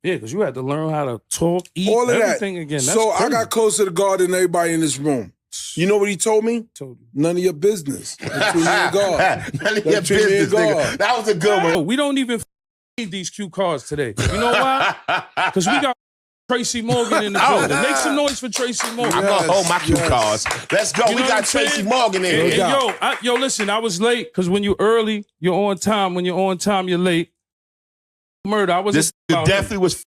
Yeah, because you had to learn how to talk, eat, all of everything that. again. That's so crazy. I got closer to God than everybody in this room. You know what he told me? Told you. None of your business. Between me and God. None of your business, nigga. That was a good one. We don't even need these cue cards today. You know why? Because we got Tracy Morgan in the building. Make some noise for Tracy Morgan. I'm going to hold my cue cards. Let's go. You We know got what I'm Tracy saying? Morgan in here. Yo, listen, I was late because when you're early, you're on time. When you're on time, you're late. Murder. I was This definitely was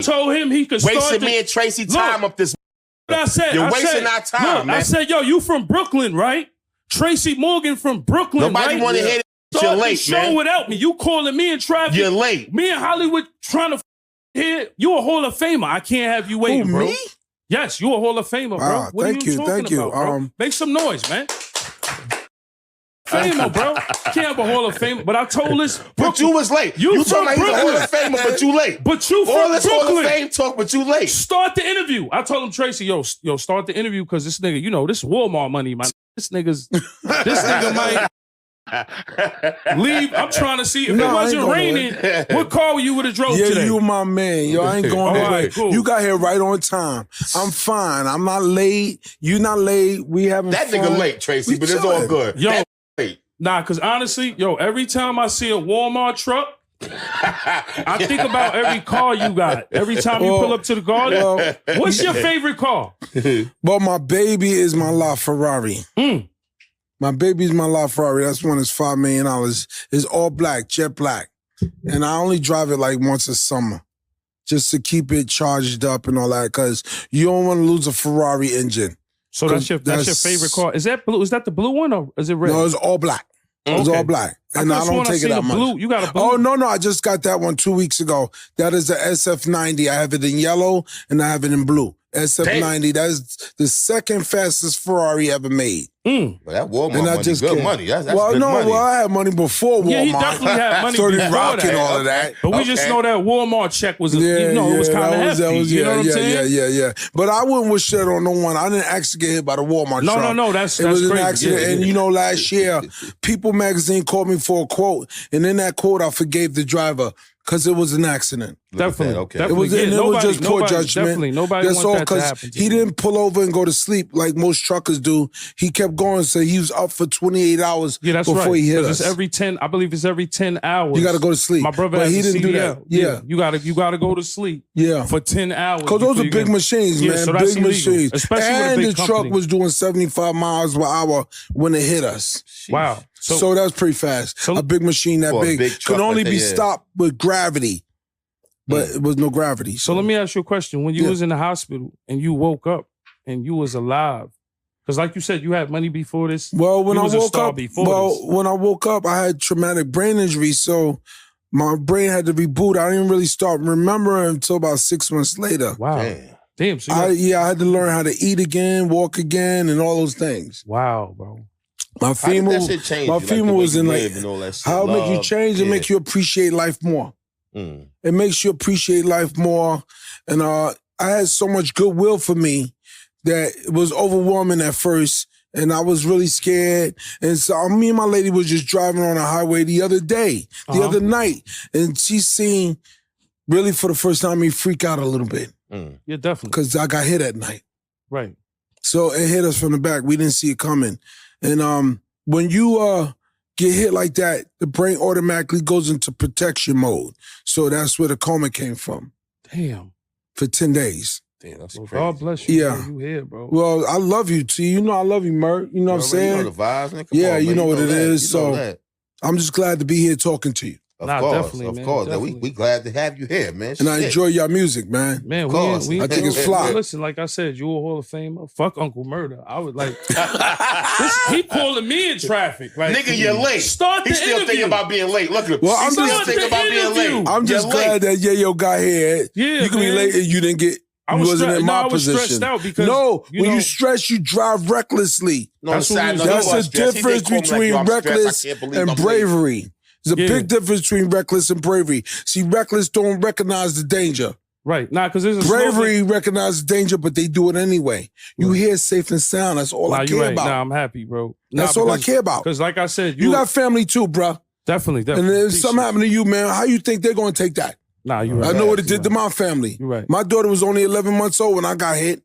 told him he could start wasting me and Tracy time up this. What I said, You're wasting our time, look, man. I said, yo, you from Brooklyn, right? Tracy Morgan from Brooklyn, Nobody right? want to hear it. You're late, the show man. without me. You calling me in traffic. You're late. Me and Hollywood trying to hear. You a Hall of Famer. I can't have you waiting, bro. Me? Yes, you a Hall of Famer, bro. What thank are you you, talking about, bro? Make some noise, man. Famer, bro. Can't have a Hall of Famer. But I told this. But you was late. You from talking about he's a Hall of Famer, but you late. But you from all this Brooklyn. Hall of Fame talk, but you late. Start the interview. I told him, Tracy, yo, start the interview because this nigga, you know, this Walmart money, man. This nigga might leave. I'm trying to see if it wasn't raining, what car you would have drove today? Yeah, you my man. Yo, I ain't going nowhere. Right, cool. You got here right on time. I'm fine. I'm not late. You not late. We having That fun. nigga late, Tracy, but it's all good. Yo, That late. nah, because honestly, yo, every time I see a Walmart truck, I think about every car you got. Every time you pull up to the garden, what's your favorite car? Well, my baby is my Ferrari. My baby's my Ferrari. That's one that's $5 million. It's all black, jet black. And I only drive it like once a summer just to keep it charged up and all that because you don't want to lose a Ferrari engine. So that's your favorite car. Is that blue? Is that the blue one or is it red? No, it's all black. It's all black. And I don't take it that much. Blue. You got a blue? Oh, no, I just got that one 2 weeks ago. That is the SF90. I have it in yellow and I have it in blue. SF90, that's the second fastest Ferrari ever made. Well, that Walmart And I money, just good can't. money. That's well, good no, money. well, I had money before Walmart. Yeah, he definitely had money Started before rocking that. all of that. But we just know that Walmart check was, it was kind of hefty. You know what I'm saying? Yeah. But I wouldn't wish that on no one. I didn't actually get hit by the Walmart truck. No, that's It was crazy. an accident. Yeah. And you know, last year, People Magazine called me for a quote. And in that quote, I forgave the driver because it was an accident. Definitely. Okay. Definitely. It was just poor judgment. Definitely. Nobody That's wants all that to because happen to he you. didn't pull over and go to sleep like most truckers do. He kept going, so he was up for 28 hours before right. he hit us. It's every 10, I believe it's every 10 hours. You got to go to sleep. My brother but has he a didn't do that. CDL. Yeah. You gotta go to sleep. Yeah. For 10 hours. Because those are big machines, man. So that's big illegal, machines. especially and with a big the company. truck was doing 75 miles per hour when it hit us. Wow. So that's pretty fast. A big machine that For a big, big truck could only like be that, yeah. stopped with gravity. But it was no gravity. So let me ask you a question. When you was in the hospital and you woke up and you was alive, because like you said, you had money before this. Well, when you I was a woke star up, before this. when I woke up, I had traumatic brain injury, so my brain had to reboot. I didn't really start remembering until about 6 months later. Wow. Damn. So I had to learn how to eat again, walk again, and all those things. Wow, bro. My femur, How did that shit change my you? femur Like, was in like, and all that shit. how it make you Love, change? It make you appreciate life more. It makes you appreciate life more. And I had so much goodwill for me that it was overwhelming at first. And I was really scared. And so me and my lady was just driving on a highway the other other night. And she seen really for the first time me freak out a little bit. Yeah, definitely. Because I got hit at night. Right. So it hit us from the back. We didn't see it coming. And when you get hit like that, the brain automatically goes into protection mode. So that's where the coma came from. Damn. For 10 days. Damn, that's Well, crazy. God bless you. Yeah. Man. You here, bro. Well, I love you, T. You know I love you, Mert. You know what I'm saying? You know the vibes, man. Come Yeah, on, you man. know what it that. is. You know So that. I'm just glad to be here talking to you. Of Nah, course, definitely, of man, course. definitely. We glad to have you here, man. And I Shit. enjoy your music, man. Man, course. we I think it's fly. Listen, like I said, you a Hall of Famer. Fuck Uncle Murder. I was like, he pulling me in traffic. Like, Nigga, you're late. Start the He's still interview. thinking about being late. Look at him. Well, I'm He's still just- thinking about being interview. late. I'm just You're glad late. that Yayo got here. Yeah, you can be man. late and you didn't get. I You was wasn't stre- in no, my I was position. stressed out because, no, you when know- you stress, you drive recklessly. No, That's what sad, we no, was you That's are the stressed. He difference did call me like, between yo, I'm stressed. reckless I can't believe and I'm late. bravery. There's a Yeah. big difference between reckless and bravery. See, reckless don't recognize the danger. Right. Nah, because there's a Bravery recognizes danger, but they do it anyway. You hear safe and sound. That's all I you care right. about. Nah, I'm happy, bro. That's all I care about. Because like I said, You got family too, bruh. definitely. And if something happened to you, man, how you think they're going to take that? Nah, you're right. I know what it did to my family. You're right. My daughter was only 11 months old when I got hit.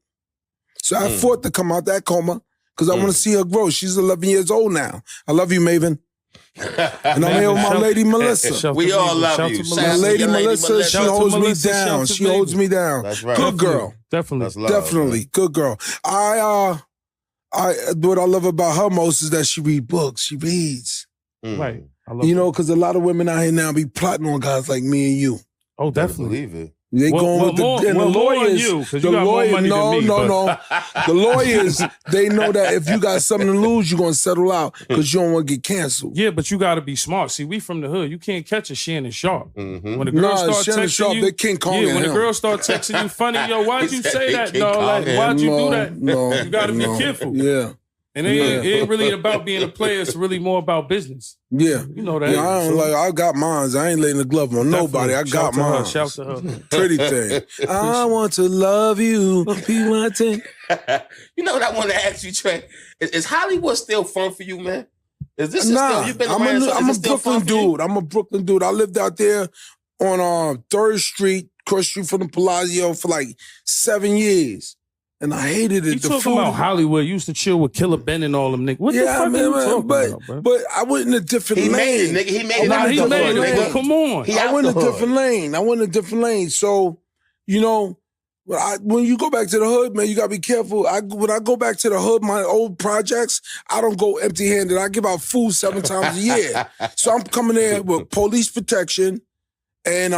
So I fought to come out that coma because I want to see her grow. She's 11 years old now. I love you, Maven. And I'm here with my lady Melissa. We all love you. My lady Melissa, she holds me down. She holds me down. That's right. Good girl. Definitely. That's love, Definitely. man. Good girl. What I love about her most is that she reads books. She reads. Right. You know, because a lot of women out here now be plotting on guys like me and you. Oh, definitely. Believe it. They going with the lawyers. The lawyers, no. The lawyers, they know that if you got something to lose, you're gonna settle out because you don't want to get canceled. Yeah, but you got to be smart. See, we from the hood. You can't catch a Shannon Sharp. When the girl Nah, start Shannon texting Sharp, you, they King Kong. yeah, when the girl start texting you funny, yo, why'd you say that? No, like, why'd you do that? No, You got to be careful. Yeah. And it ain't really about being a player. It's really more about business. Yeah. You know that. Yeah, I got mines. I ain't laying the glove on nobody. I got mine. Shout to her. Pretty thing. I want to love you. Be my thing. You know what I want to ask you, Trey? Is Hollywood still fun for you, man? Is this still, you've been around, I'm a Brooklyn dude. I'm a Brooklyn dude. I lived out there on 3rd Street, cross street from the Palazzo for like 7 years. And I hated it. You talking about Hollywood? You used to chill with Killer Ben and all them niggas. What the fuck are you talking about, bro? But I went in a different lane. Made it, nigga. He made it. Nigga. Come on. I went in a different lane. So, you know, when you go back to the hood, man, you gotta be careful. When I go back to the hood, my old projects, I don't go empty-handed. I give out food 7 times a year. So I'm coming there with police protection and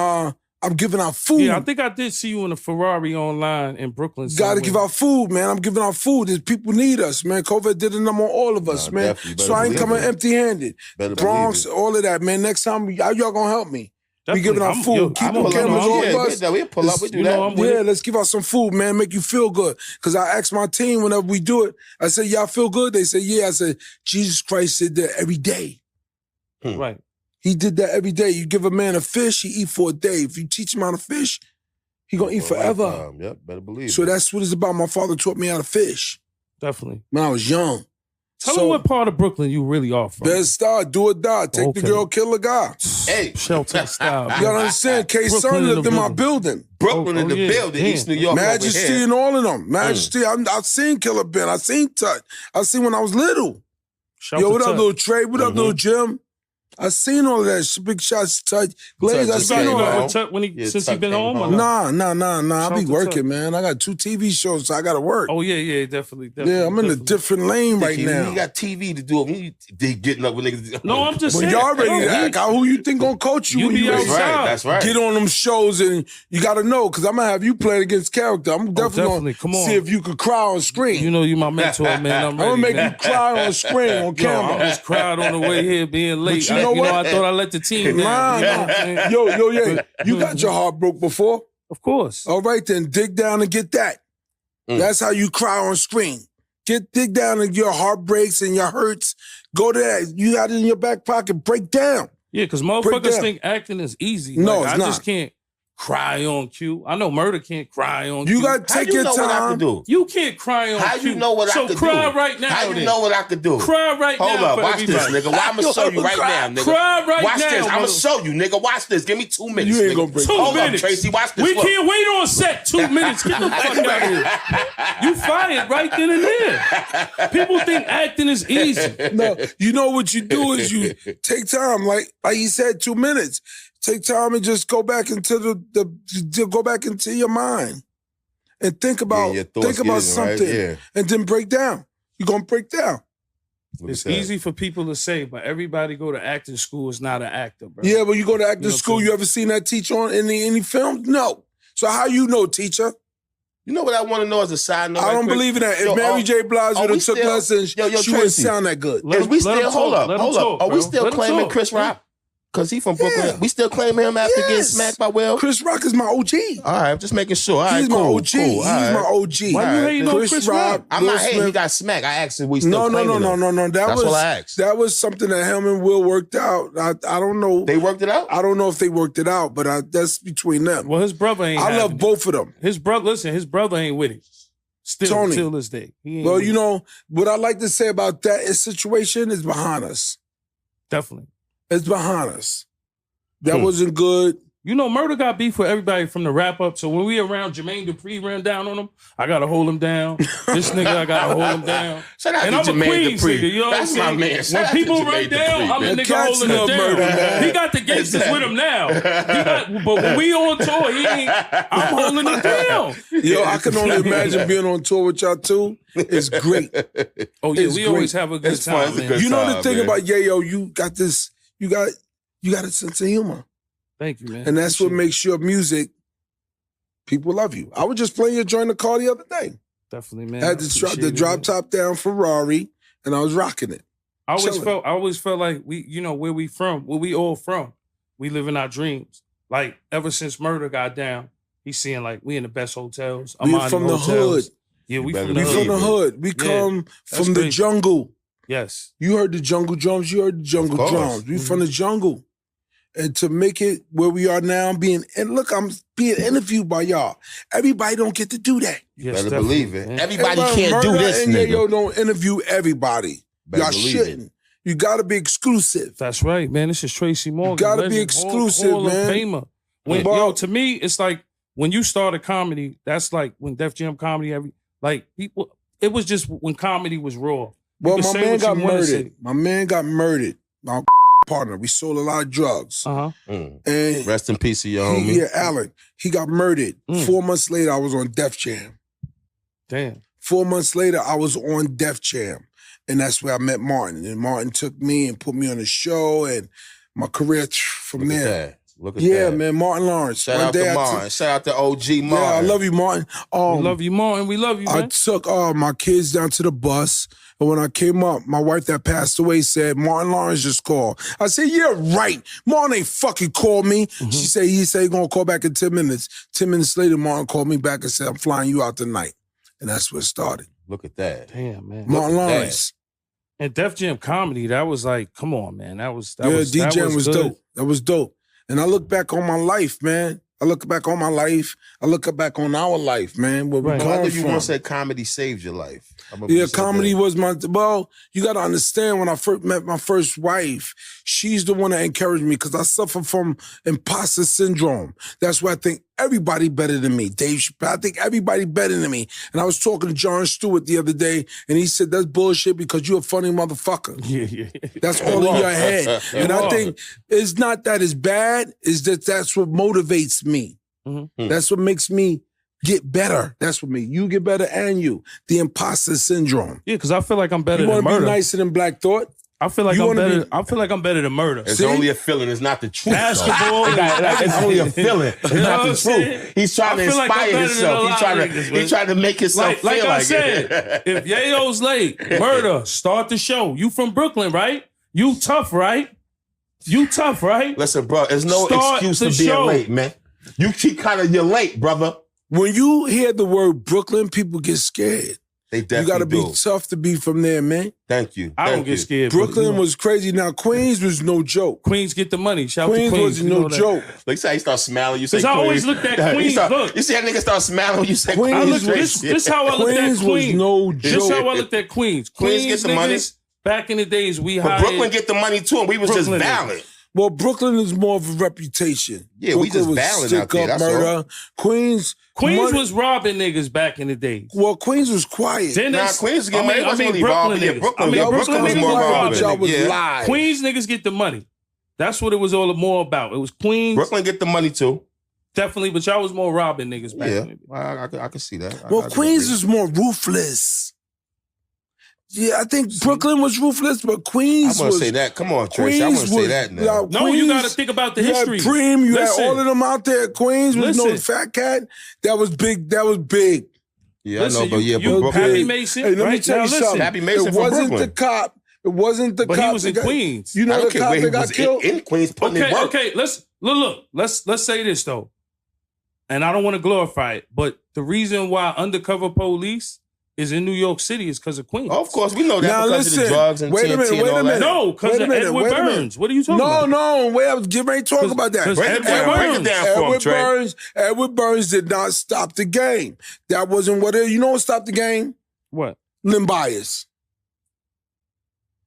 I'm giving out food. Yeah, I think I did see you in a Ferrari online in Brooklyn. Got to give out food, man. I'm giving out food. There's people need us, man. COVID did a number on all of us, man. So I ain't coming empty-handed. Bronx, all of that, man. Next time, y'all gonna help me. Definitely. We giving out food. Keep the cameras off us. We'll pull up. We do that. Yeah, let's give out some food, man. Make you feel good. Because I asked my team whenever we do it, I said, y'all feel good? They said, yeah. I said, Jesus Christ did that every day. Right. He did that every day. You give a man a fish, he eat for a day. If you teach him how to fish, he gonna eat forever. Yep, better believe So it. that's what it's about. My father taught me how to fish Definitely. when I was young. Tell them what part of Brooklyn you really are from. Best start, do or die. Take the girl, kill the guy. Hey. Shelter style. You gotta understand, K-Son lived in my building. Brooklyn in the building, East New York. Majesty and all of them. Majesty, I've seen Killer Ben. I've seen Tut. I've seen when I was little. Yo, what up, little Trey? What up, little Jim? I seen all of that. Big shots, Tut. Glaze, I seen all that. Since he been home? Or Nah. I be working, man. I got 2 TV shows, so I gotta work. Oh, yeah, definitely. Yeah, I'm in a different lane right now. You got TV to do it. They getting up with niggas. No, I'm just saying. Y'all ready to act out. Who you think gonna coach you when you ready? That's right. Get on them shows and you gotta know, because I'm gonna have you playing against character. I'm definitely gonna see if you could cry on screen. You know you my mentor, man. I'm gonna make you cry on screen, on camera. I just cried on the way here being late. But you know what? I thought I let the team down. Yo, you got your heart broke before? Of course. All right, then dig down and get that. That's how you cry on screen. Dig down and your heart breaks and your hurts. Go to that. You got it in your back pocket. Break down. Yeah, because motherfuckers think acting is easy. No, like, it's not. I just can't cry on cue. I know Murder can't cry on You cue. got to take your time. What I can do? You can't cry on How cue. you know what I could do? So cry right now. How you know what I could do? Cry right now. Hold up, for watch everybody. this, nigga. I'm gonna show you right now, nigga. Cry right watch now. This. I'm gonna show you, nigga. Watch this. Give me 2 minutes. You ain't nigga. gonna break. 2 Hold minutes. up, Tracy. Watch this. We Look. can't wait on set 2 minutes. Get the fuck out of here. You fired right then and there. People think acting is easy. No, you know what you do is you take time, like you said, 2 minutes. Take time and just go back into go back into your mind and think about something, right? and then break down. You're gonna break down. It's easy for people to say, but everybody go to acting school is not an actor, bro. Yeah, but you go to acting school. You ever seen that teacher on any film? No. So how you know, teacher? You know what I want to know as a side note? I don't believe in that. If Mary J. Blige would have took lessons, she wouldn't sound that good. Is we still hold up? Are we still claiming Chris Rock? Because he from Brooklyn. Yeah. We still claim him after getting smacked by Will? Chris Rock is my OG. All right, I'm just making sure. All right, He's my OG. He's my OG. Why you hating on Chris Rock? I'm not hating. He got smacked. I asked if we still claiming him. No. That's all I asked. That was something that him and Will worked out. I don't know. They worked it out? I don't know if they worked it out, but that's between them. Well, his brother ain't I love both of them. His brother ain't with it. Still, Tony, till this day. Well, you know, what I like to say about that situation is behind us. Definitely. It's behind us. That wasn't good. You know, Murder got beef with everybody from the wrap up. So when we around Jermaine Dupri ran down on him, I gotta hold him down. This nigga, I gotta hold him down. Shout out and to I'm Jermaine a Queens Dupri. nigga, you know what I'm That's my saying? man. Shout When out to people Jermaine run down, Dupri, I'm man. the nigga Cats holding him love down. Murder, man. He got the gangsters with him now. But when we on tour, I'm holding him down. Yo, I can only imagine being on tour with y'all too. It's great. Oh yeah, It's we great. always have a good It's fun. time, It's a man. good You know time, the thing man. about Yayo, you got this. You got a sense of humor, Thank you, man. and that's what Appreciate it. makes your music. People love you. I was just playing your joint in the car the other day. Definitely, man. I had the drop top down Ferrari, and I was rocking it. I chilling. always felt like we, you know, where we all from. We live in our dreams. Like ever since Murder got down, he's seeing like we in the best hotels. We Amani from the hotels. hood. Yeah, we better from the We believe hood. from the hood. We Yeah, come that's from the crazy. jungle. Yes. You heard the jungle drums. You heard the jungle course. drums. We from the jungle. And to make it where we are now, I'm being interviewed by y'all. Everybody don't get to do that. Yes, Better believe it. man. Everybody can't do Murder this, and nigga. Yayo don't interview everybody. Better Y'all believe shouldn't. You gotta be exclusive. That's right, man. This is Tracy Morgan. gotta be legend, exclusive, Hall of man. Famer. When, Well- yo, to me, it's like when you start a comedy, that's like when Def Jam comedy, people, it was just when comedy was raw. Well, could my say man what got you wanna murdered. say. My man got murdered. My partner. We sold a lot of drugs. And Rest in peace to your homie. yeah, Alec. He got murdered. Mm. 4 months later, I was on Def Jam. Damn. 4 months later, I was on Def Jam. And that's where I met Martin. And Martin took me and put me on the show, and my career from Look there. at that. Look at Yeah, that. man, Martin Lawrence. Shout One out day to I Martin. Shout out to OG Martin. Yeah, I love you, Martin. We love you, Martin. We love you, I man. took my kids down to the bus, and when I came up, my wife that passed away said, Martin Lawrence just called. I said, yeah, right. Martin ain't fucking called me. She said, he said he's gonna call back in 10 minutes. 10 minutes later, Martin called me back and said, I'm flying you out tonight. And that's where it started. Look at that. Damn, man. Martin at that. Lawrence. And Def Jam comedy, that was like, come on, man. That was DJing was good. dope. That was dope. And I look back on my life, man. I look back on my life. I look back on our life, man. Where we Right. I come think you from. once said comedy saved your life. I remember Yeah, you said comedy that. was my, well, you got to understand when I first met my first wife, she's the one that encouraged me because I suffer from imposter syndrome. That's why I think everybody better than me. Dave Chappelle, I think everybody better than me. And I was talking to Jon Stewart the other day, and he said, that's bullshit because you're a funny motherfucker. Yeah. That's all in your head. And I think it's not that it's bad, it's that that's what motivates me. Mhm. That's what makes me get better. That's what makes you get better and you. The imposter syndrome. Yeah, because I feel like I'm better You than want to be Murder. nicer than Black Thought? I feel like You I'm wanna better. be- I feel like I'm better than Murder. It's See? only a feeling. It's not the truth. Basketball. It's only a feeling. It's You know not what the I'm saying? truth. He's trying to I feel like I'm inspire better than a himself. lot He's of trying niggas, to. man. He's trying to make himself Like feel I like said, it. if Yayo's late, Murder, start the show. You from Brooklyn, right? You tough, right? You tough, right? Listen, bro. There's no Start excuse the for being show. late, man. You keep you're late, brother. When you hear the word Brooklyn, people get scared. They You definitely got to be do. tough to be from there, man. Thank you. I don't Thank get you. scared. but, Brooklyn you know, was crazy. Now, Queens was no joke. Queens get the money. Shout out to Queens Queens. was you no know that. joke. Like, say he start smiling. You say Because I always Queens. looked at Queens. Look. You see that nigga start smiling when you say Queens I Queens. look, this how I looked at Queens was Queens. no This joke. how I looked at Queens. Queens get the money. niggas, back in the days, we But hired. Brooklyn get the money too, and we was Brooklyn just niggas. valid. Well, Brooklyn is more of a reputation. Yeah, we Brooklyn just was ballin' stick out there, up that's murder. Queens money- was robbing niggas back in the days. Well, Queens was quiet. Then Nah, they- Queens was getting money. It wasn't really Brooklyn robbing. Yeah, niggas. Brooklyn- I mean, yeah, Brooklyn Brooklyn was niggas more was robbing. but y'all robbing. was Yeah. live. Queens niggas get the money. That's what it was all more about. It was Queens, Brooklyn get the money too. definitely, but y'all was more robbing niggas back Yeah, in the day. I can see that. Well, I can Queens agree. is more ruthless. Yeah, I think Brooklyn was ruthless, but Queens I want was. to say that. Come on, Tracy. I want to say that now. Yeah, No, you got to think about the you history. had Preem, you Listen. had all of them out there. Queens was no Listen. fat cat. That was big. That was big. Yeah, Listen, I know, but you but Brooklyn. Pappy Mason, Hey, let me right? tell Now you listen. something. Pappy Mason it from wasn't Brooklyn. the cop. It wasn't the But cop. he was in that got- Queens. You I know don't the care cop where he that got was killed? in Queens putting in work. Okay. Let's say this though, and I don't want to glorify it, but the reason why undercover police is in New York City is because of Queens. Oh, of course, we know that Now, because of the listen. drugs and Wait a TNT minute, and wait a all that. minute. No, because Wait a of minute, Edward wait a minute. Burns. What are you talking about? No, wait, I was getting ready to talk about that. 'cause Break it Edward down. Break it Burns. down for him, Trey. Edward Burns did not stop the game. That wasn't what it. You know what stopped the game? What? Lim bias.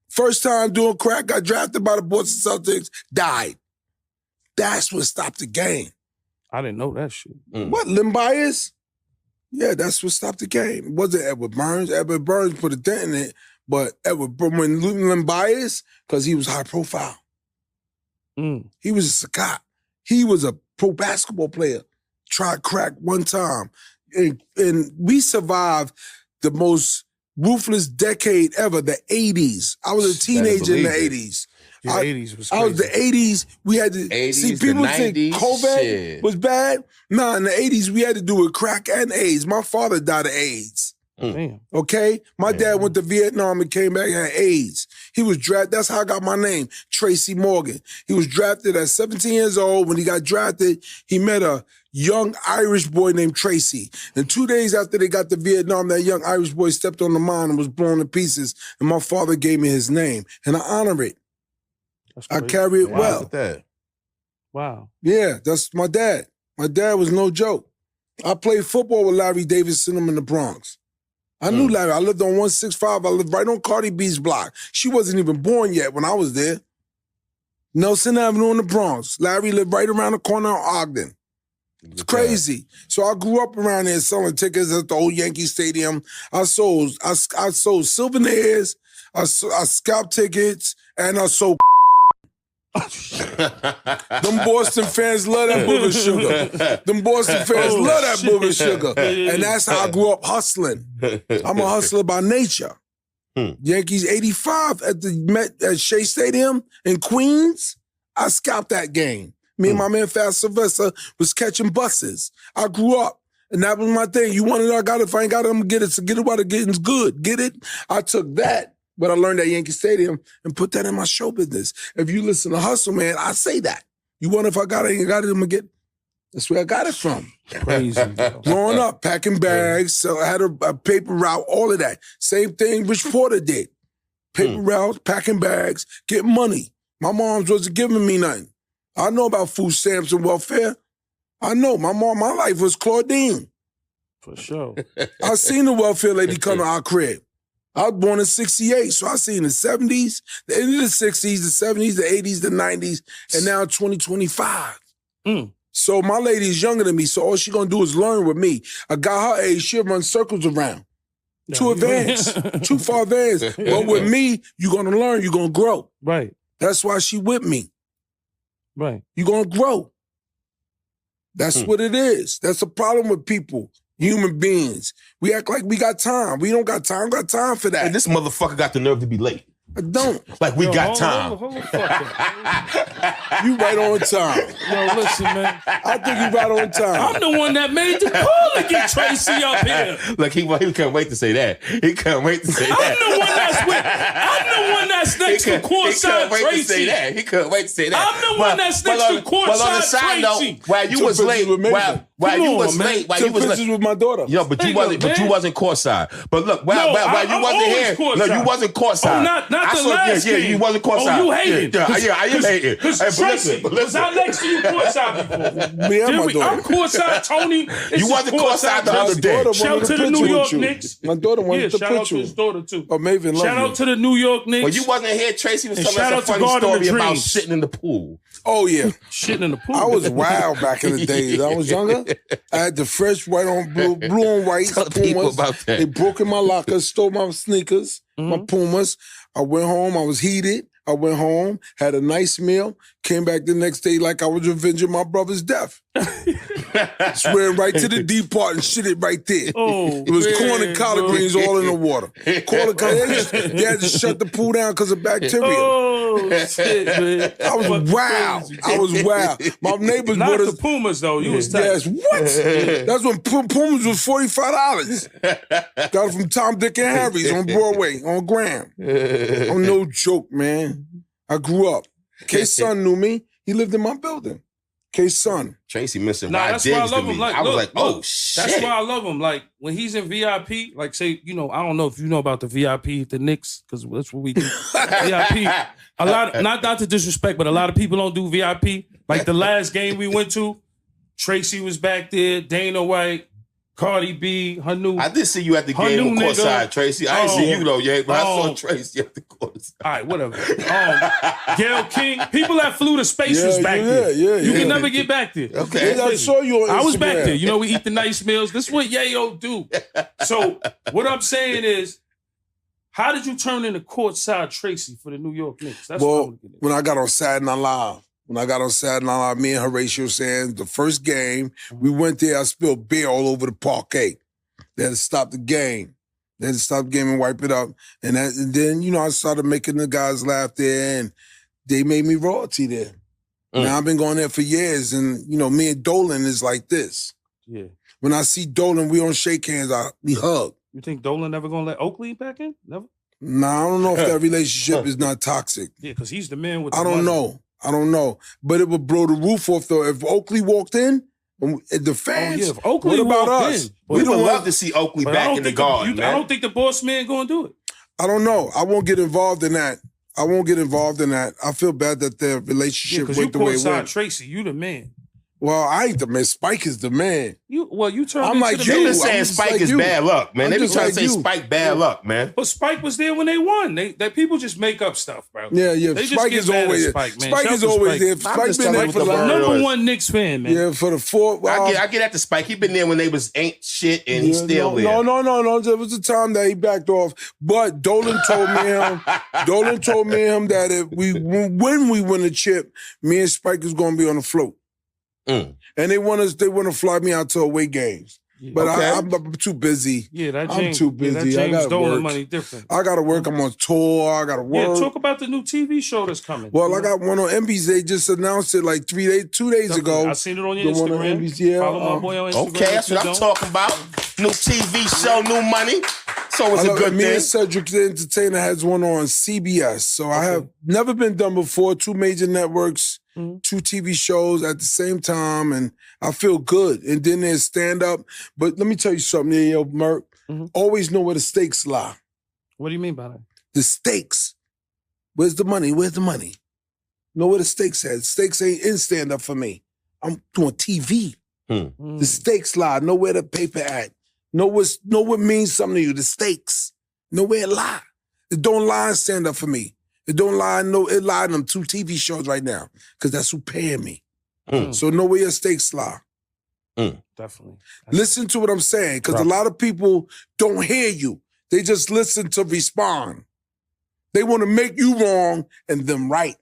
First time doing crack, got drafted by the Boston Celtics, died. That's what stopped the game. I didn't know that shit. What, Len Bias? Yeah, that's what stopped the game. It wasn't Edward Burns. Edward Burns put a dent in it, but when Len Bias, because he was high profile. He was a cop. He was a pro basketball player. Tried crack one time. And we survived the most ruthless decade ever, the 80s. I was a teenager in the 80s. The 80s was crazy. I was the 80s. We had to 80s, see people the think 90s, COVID shit. was bad. Nah, in the 80s, we had to do with crack and AIDS. My father died of AIDS. Damn. Okay? My dad went to Vietnam and came back and had AIDS. He was drafted. That's how I got my name, Tracy Morgan. He was drafted at 17 years old. When he got drafted, he met a young Irish boy named Tracy. And 2 days after they got to Vietnam, that young Irish boy stepped on the mine and was blown to pieces. And my father gave me his name. And I honor it. I carry it well. Look at that. Wow. Yeah, that's my dad. My dad was no joke. I played football with Larry Davis in the Bronx. I knew Larry. I lived on 165. I lived right on Cardi B's block. She wasn't even born yet when I was there. Nelson Avenue in the Bronx. Larry lived right around the corner of Ogden. It's crazy. So I grew up around there selling tickets at the old Yankee Stadium. I sold souvenirs. I scalped tickets, and I sold. Them Boston fans love that booger sugar. Them Boston fans love that booger sugar. And that's how I grew up hustling. I'm a hustler by nature. Yankees 85 at Shea Stadium in Queens, I scalped that game. Me and my man Fast Sylvester was catching buses. I grew up, and that was my thing. You want it, I got it. If I ain't got it, I'm gonna get it. So get it while the getting's good. Get it? I took that. But I learned at Yankee Stadium and put that in my show business. If you listen to Hustle, man, I say that. You want if I got it, ain't got it, I'm gonna get. That's where I got it from. Crazy. Growing up, packing bags, so I had a paper route, all of that. Same thing Rich Porter did. Paper routes, packing bags, getting money. My mom's wasn't giving me nothing. I know about food stamps and welfare. I know. My life was Claudine. For sure. I seen the welfare lady come to our crib. I was born in 68, so I seen the 70s, the end of the 60s, the 70s, the 80s, the 90s, and now 2025. So my lady is younger than me, so all she gonna do is learn with me. I got her age, she'll run circles around. Too advanced, too far advanced. But with me, you're gonna learn, you're gonna grow. Right. That's why she with me. Right. You're gonna grow. That's what it is. That's the problem with people. Human beings. We act like we got time. We don't got time. We got time for that. And this motherfucker got the nerve to be late. I don't. Like we got time. Hold the fuck up. You right on time. Yo, listen, man. I think you right on time. I'm the one that made the call to get Tracy up here. Look, he couldn't wait to say that. He couldn't wait to say that. I'm the one that's next to courtside Tracy. To say that. He couldn't wait to say that. I'm the one that's next to courtside Tracy. While you was late, while you was late, with my daughter. Yo, but you wasn't courtside. But look, while you wasn't here, no, you wasn't courtside. Not the last game. Yeah, you wasn't courtside. Oh, you hating? Yeah, I am hating. Because Tracy was I next to you courtside before? Me and my daughter. I'm courtside, Tony. You wasn't courtside the other day. Shout out to the New York Knicks. My daughter wanted to shout out picture to his daughter too. Oh, Maven, love shout out to the New York Knicks. Well, you wasn't here. Tracy was telling shout us a out to funny Garden of story about Dreams. shitting in the pool. Oh, yeah. Shitting in the pool. I was wild back in the days. I was younger. I had the fresh white on blue on white Tell people Pumas. about that. They broke in my locker, stole my sneakers, my Pumas. I went home. I was heated. I went home, had a nice meal, came back the next day like I was avenging my brother's death. Swam right to the deep part and shit it right there. Oh, it was corn and collard greens all in the water. Corn and collard greens. They had to shut the pool down because of bacteria. Oh, shit, man. I was wild. I was wild. My neighbors Not bought us. the Pumas, though. You was tight. Yes, what? That's when Pumas was $45. Got it from Tom, Dick, and Harry's on Broadway, on Graham. I'm no joke, man. I grew up. K-Son knew me. He lived in my building. K-Son. Tracy missing that's why I love him. I was like, oh, shit. That's why I love him. Like, when he's in VIP, like, say, I don't know if you know about the VIP, the Knicks, because that's what we do. VIP. Not to disrespect, but a lot of people don't do VIP. Like, the last game we went to, Tracy was back there, Dana White, Cardi B, her new. I did see you at the game courtside, Tracy. I ain't see you though yet, but I saw Tracy at the courtside. All right, whatever. Gayle King, people that flew to space was back there. You can never get back there. Okay, I saw you on Instagram. I was back there. You know, we eat the nice meals. This is what Yayo do. So what I'm saying is, how did you turn into courtside Tracy for the New York Knicks? That's what I'm looking at. When I got on Saturday Night Live, me and Horatio Sands, the first game, we went there, I spilled beer all over the parquet. They had to stop the game. They had to stop the game and wipe it up. And then, you know, I started making the guys laugh there, and they made me royalty there. Now, I've been going there for years, and, you know, me and Dolan is like this. Yeah. When I see Dolan, we don't shake hands, we hug. You think Dolan never gonna let Oakley back in? Never? Nah, I don't know if that relationship is not toxic. Yeah, because he's the man with the I don't know. But it would blow the roof off, though. If Oakley walked in, the fans, if Oakley what about walked us? in? We would love to see Oakley back in the Garden, man. I don't think the boss man gonna do it. I don't know. I won't get involved in that. I feel bad that their relationship went the way it went. Tracy, you the man. Well, I ain't the man. Spike is the man. You turned I'm into like the you. man. They've been saying Spike is bad luck, man. They been trying to say Spike bad luck, man. But Spike was there when they won. That people just make up stuff, bro. Yeah. They Spike is always there. Spike is always there. Spike been there for the number one Knicks fan, man. Yeah, for the four. I get at the Spike. He been there when they ain't shit, and he's still there. No. There was a time that he backed off. But Dolan told me him that when we win the chip, me and Spike is going to be on the float. And they want to fly me out to away games. Yeah. But I'm too busy. Yeah, I'm too busy. That I gotta Dolan work. money different. I gotta work. I'm on tour. I gotta work. Yeah, talk about the new TV show that's coming. Well, I got one on NBC. They just announced it like 2 days ago. I seen it on your Instagram. One on NBC, Follow my boy on Instagram. Okay, that's what I'm talking about. New TV show, new money. So it's a good thing. Me and Cedric the Entertainer has one on CBS. So I have never been done before. 2 major networks. 2 TV shows at the same time, and I feel good. And then there's stand-up. But let me tell you something, yo, Merk. Always know where the stakes lie. What do you mean by that? The stakes. Where's the money? Know where the stakes at. Stakes ain't in stand-up for me. I'm doing TV. The stakes lie. Know where the paper at. Know what means something to you. The stakes. Know where it lie. It don't lie in stand-up for me. It don't lie. No, it lie in them 2 TV shows right now because that's who paying me. So know where your stakes lie. Definitely. Listen to what I'm saying because a lot of people don't hear you. They just listen to respond. They want to make you wrong and them right.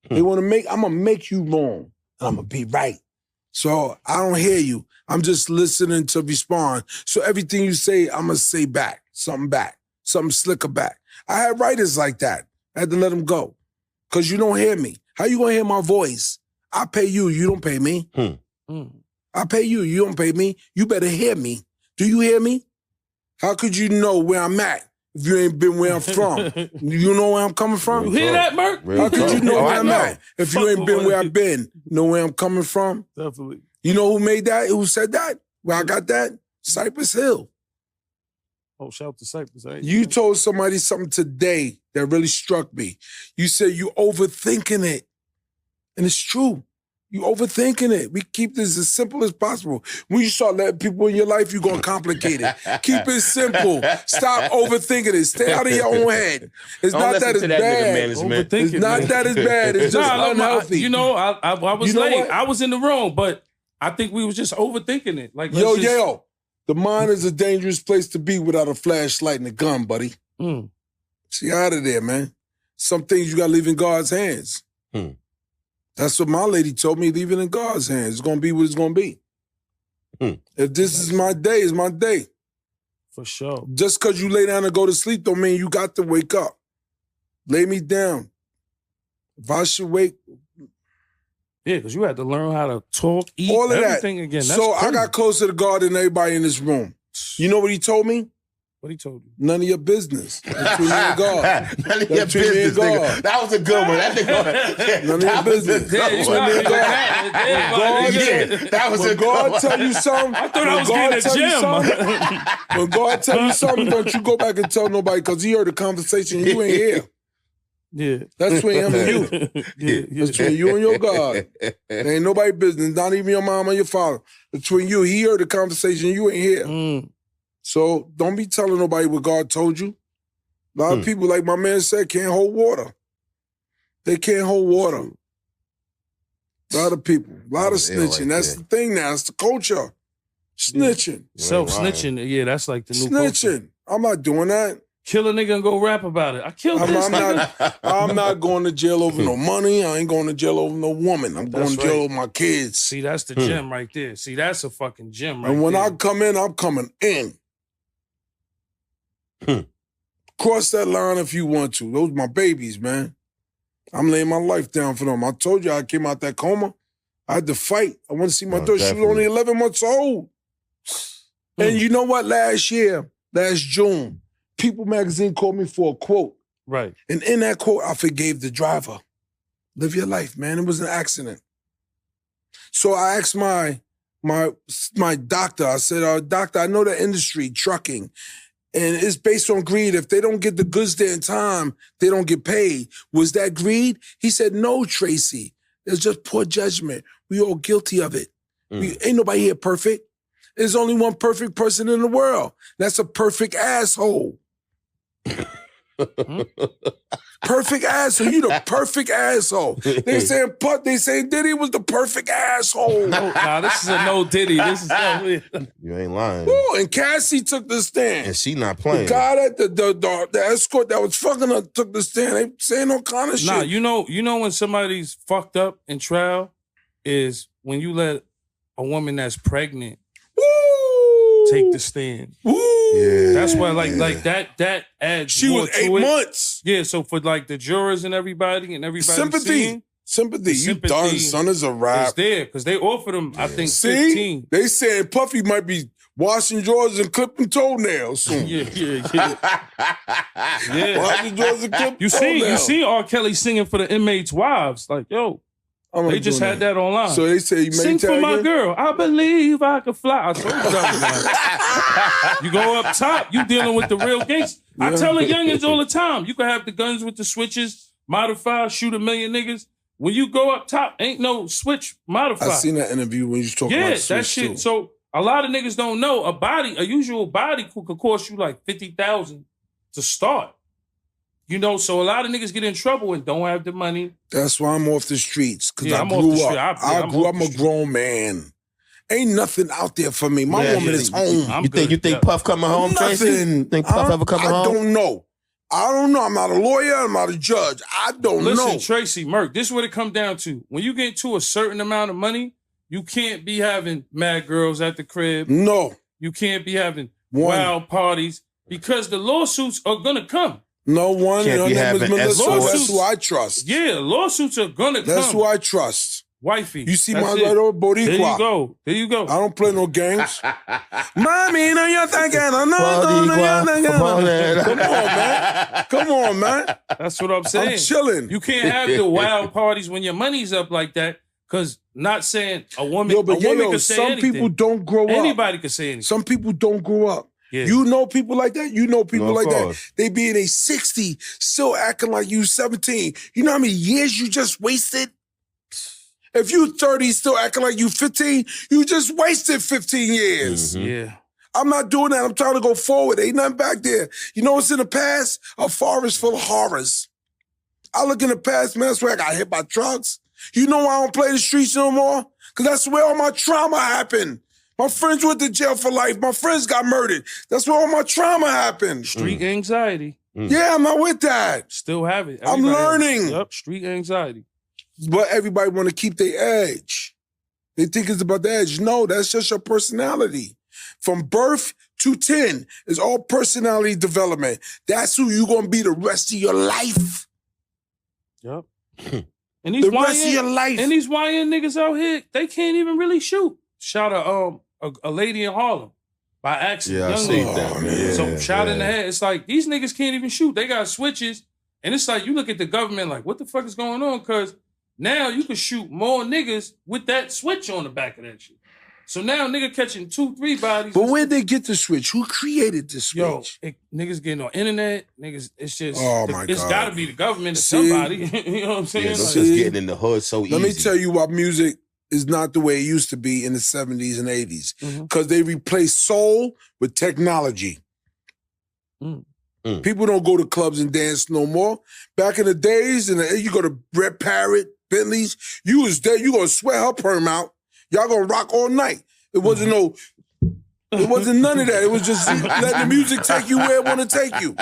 I'm going to make you wrong and I'm going to be right. So I don't hear you. I'm just listening to respond. So everything you say, I'm going to say back, something slicker back. I had writers like that. I had to let them go because you don't hear me. How you going to hear my voice? I pay you. You don't pay me. I pay you. You don't pay me. You better hear me. Do you hear me? How could you know where I'm at if you ain't been where I'm from? You know where I'm coming from? You hear that, Merk? How could you know where I'm at if you ain't been where I've been? Know where I'm coming from? Definitely. You know who made that? Who said that? Where I got that? Cypress Hill. Oh, shout out to Cypress. You told somebody something today that really struck me. You said you overthinking it. And it's true. You overthinking it. We keep this as simple as possible. When you start letting people in your life, you're going to complicate it. Keep it simple. Stop overthinking it. Stay out of your own head. It's not that it's bad. It's not that it's bad. It's just unhealthy. You know, I was late. I was in the wrong, but I think we was just overthinking it. Like, yo. The mind is a dangerous place to be without a flashlight and a gun, buddy. See out of there, man. Some things you got to leave in God's hands. That's what my lady told me, leave it in God's hands. It's going to be what it's going to be. If this is my day, it's my day. For sure. Just because you lay down and go to sleep don't mean you got to wake up. Lay me down. If I should wake... Yeah, because you had to learn how to talk, eat, all of everything that. Again. That's so crazy. I got closer to God than everybody in this room. You know what he told me? What he told you? None of your business. Between me and God. None of your business, nigga. That was a good one. That nigga. None of your business. Between me and God. That was a good one. When God tell you something, I thought I was getting a gym. When God tell you something, don't you go back and tell nobody because he heard the conversation. You ain't here. Yeah. That's between him and you. That's between you and your God. There ain't nobody business, not even your mom or your father. Between you, he heard the conversation, you ain't here. So don't be telling nobody what God told you. A lot of people, like my man said, can't hold water. They can't hold water. A lot of people, a lot of snitching. That's the thing now. It's the culture. Snitching. Self-snitching. Yeah, that's like the new snitching. culture. I'm not doing that. Kill a nigga and go rap about it. I killed this nigga. I'm not going to jail over no money. I ain't going to jail over no woman. I'm going to jail over my kids. See, that's the gem right there. See, that's a fucking gem right there. And when I come in, I'm coming in. Cross that line if you want to. Those my babies, man. I'm laying my life down for them. I told you I came out that coma. I had to fight. I want to see my daughter. Definitely. She was only 11 months old. And you know what? Last June, People magazine called me for a quote. Right. And in that quote, I forgave the driver. Live your life, man. It was an accident. So I asked my doctor, I said, doctor, I know the industry, trucking, and it's based on greed. If they don't get the goods there in time, they don't get paid. Was that greed? He said, no, Tracy. It's just poor judgment. We all guilty of it. Ain't nobody here perfect. There's only one perfect person in the world. That's a perfect asshole. Perfect asshole. You the perfect asshole. They saying Diddy was the perfect asshole. Nah, this is a no Diddy. This is you ain't lying. Ooh, and Cassie took the stand. And she not playing. The guy that the escort that was fucking her took the stand. They saying all kind of shit. Nah, you know when somebody's fucked up in trial is when you let a woman that's pregnant take the stand. Yeah. That's why like that adds she more was to 8 it. months. Yeah, so for like the jurors and everybody sympathy. You done, son, is a rap. It's there because they offered him, I think, 15. They said Puffy might be washing drawers and clipping toenails soon. yeah. Washing drawers and clipping You seen R. Kelly singing for the inmates' wives. Like, yo, they just had that online. So they say, sing for my girl. I believe I can fly. I told you that. You go up top, you dealing with the real gangsters. I tell the youngins all the time, you can have the guns with the switches, modify, shoot 1 million niggas. When you go up top, ain't no switch modified. I seen that interview when you was talking about switch that shit. Too. So a lot of niggas don't know a usual body could cost you like $50,000 to start. You know, so a lot of niggas get in trouble and don't have the money. That's why I'm off the streets, because I grew up. I'm a grown man. Ain't nothing out there for me. My woman is home. You think Puff coming home, Tracy? Think Puff ever coming home? I don't know. I'm not a lawyer. I'm not a judge. I don't know. Listen, Tracy, Merck, this is what it comes down to. When you get to a certain amount of money, you can't be having mad girls at the crib. No. You can't be having wild parties because the lawsuits are going to come. No one. Can't be having That's who I trust. Yeah, lawsuits are going to come. That's who I trust. Wifey. You see my right over Boricua. There you go. I don't play no games. Mommy, no, you're thinking. Come on, man. That's what I'm saying. I'm chilling. You can't have the wild parties when your money's up like that. Because not saying a woman could say some anything. People don't grow up. Anybody could say anything. Some people don't grow up. Yeah. You know people like that? You know people like that? They be in a 60, still acting like you 17. You know how many years you just wasted? If you 30, still acting like you 15, you just wasted 15 years. Mm-hmm. Yeah. I'm not doing that. I'm trying to go forward. Ain't nothing back there. You know what's in the past? A forest full of horrors. I look in the past, man, that's where I got hit by trucks. You know why I don't play the streets no more? Because that's where all my trauma happened. My friends went to jail for life. My friends got murdered. That's where all my trauma happened. Street anxiety. Yeah, I'm not with that. Still have it. I'm learning. Yep, street anxiety. But everybody want to keep their edge. They think it's about the edge. No, that's just your personality. From birth to 10 is all personality development. That's who you're going to be the rest of your life. Yep. And the rest of your life. And these YN niggas out here, they can't even really shoot. Shot a lady in Harlem by accident. Yeah, I see that, man. So shot in the head. It's like, these niggas can't even shoot. They got switches. And it's like, you look at the government like, what the fuck is going on? Because now you can shoot more niggas with that switch on the back of that shit. So now nigga catching 2-3 bodies. But where'd they get the switch? Who created the switch? Niggas getting on internet. Niggas, it's just, it's got to be the government or somebody. You know what I'm saying? Yeah, it's just getting in the hood so easy. Let me tell you why music is not the way it used to be in the 70s and 80s. Because they replaced soul with technology. People don't go to clubs and dance no more. Back in the days, you go to Red Parrot, Bentley's, you was there, you gonna sweat her perm out. Y'all gonna rock all night. It wasn't it wasn't none of that. It was just letting the music take you where it want to take you.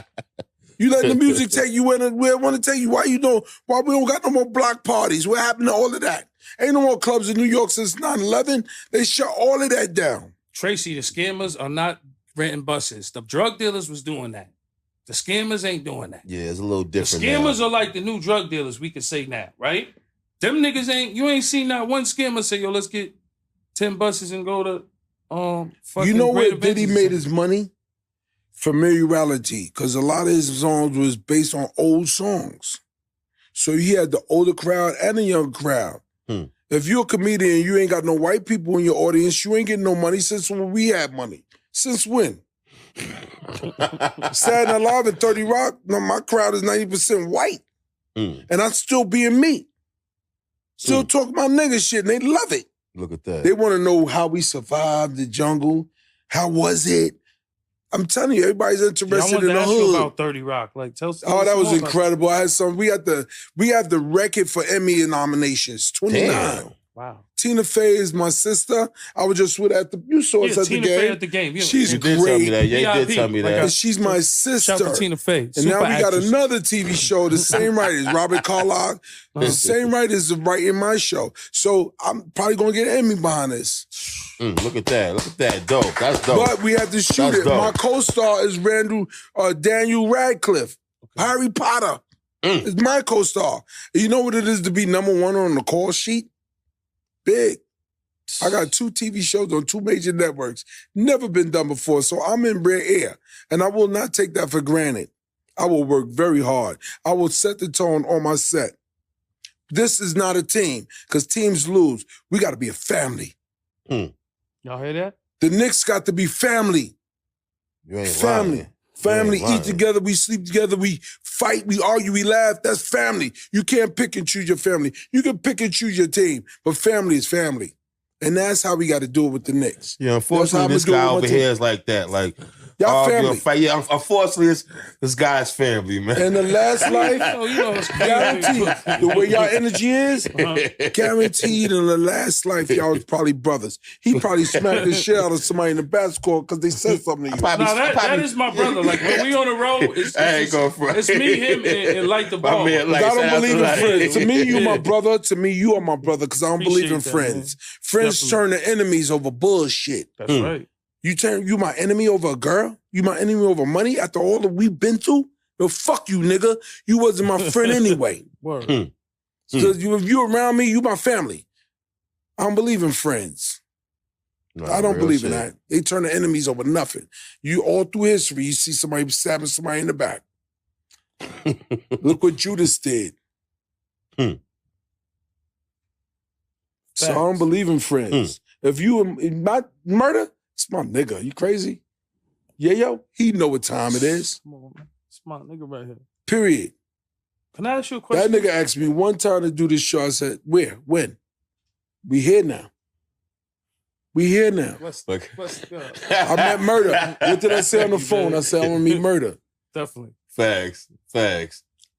You letting the music take you where it want to take you. Why we don't got no more block parties? What happened to all of that? Ain't no more clubs in New York since 9/11. They shut all of that down. Tracy, the scammers are not renting buses. The drug dealers was doing that. The scammers ain't doing that. Yeah, it's a little different. The scammers are like the new drug dealers, we could say now, right? Them niggas you ain't seen not one scammer say, yo, let's get 10 buses and go to fucking. You know where Great Diddy made his money? Familiarity, because a lot of his songs was based on old songs. So he had the older crowd and the young crowd. If you're a comedian and you ain't got no white people in your audience, you ain't getting no money since when we had money. Since when? Saturday Night Live and 30 Rock, no, my crowd is 90% white. And I'm still being me. Still talking about nigga shit, and they love it. Look at that. They want to know how we survived the jungle. How was it? I'm telling you, everybody's interested in the hood. I want to ask you about 30 Rock. Like, tell that was incredible. I had some. We have the record for Emmy nominations. 29. Damn. Wow. Tina Fey is my sister. I was just with you saw us at the game. Tina Fey at the game. She's great. Tell me that. Yeah, you did tell me that. And she's my sister. Shout out to Tina Fey. And now we got another TV show, the same writers, Robert Carlock. The same writers are writing my show. So I'm probably going to get an Emmy behind this. Look at that. Look at that. Dope. That's dope. But we have to shoot it. My co-star is Daniel Radcliffe. Harry Potter is my co-star. You know what it is to be #1 on the call sheet? Big. I got 2 TV shows on 2 major networks. Never been done before, so I'm in rare air. And I will not take that for granted. I will work very hard. I will set the tone on my set. This is not a team, because teams lose. We got to be a family. Y'all hear that? The Knicks got to be family. You ain't family. lying. Family, eat together, we sleep together, we fight, we argue, we laugh. That's family. You can't pick and choose your family. You can pick and choose your team, but family is family. And that's how we got to do it with the Knicks. Yeah, unfortunately, this guy over here is like that. Like, y'all family. Yeah, unfortunately, this guy's family, man. And the last life, guaranteed, the way y'all energy is, guaranteed in the last life, y'all was probably brothers. He probably smacked the shit out of somebody in the basketball because they said something to you. That is my brother. Like, when we on the road, it's me, him, and like the ball. I don't believe in friends. To me, you my brother. To me, you are my brother because I don't believe in friends. Friends turn to enemies over bullshit. That's right. You my enemy over a girl? You my enemy over money after all that we've been through? No, fuck you, nigga. You wasn't my friend anyway. Word. Because if you around me, you my family. I don't believe in friends. No, I don't believe in that. They turn to enemies over nothing. You all through history, you see somebody stabbing somebody in the back. Look what Judas did. So I don't believe in friends. If you not murder, it's my nigga. You crazy? Yeah, yo. He know what time it is. Come on, man. It's my nigga right here. Period. Can I ask you a question? That nigga asked me one time to do this show. I said, where? When? We here now. We here now. Let's go. I met Murder. What did I say on the phone? I said, I want to meet Murder. Definitely. Facts.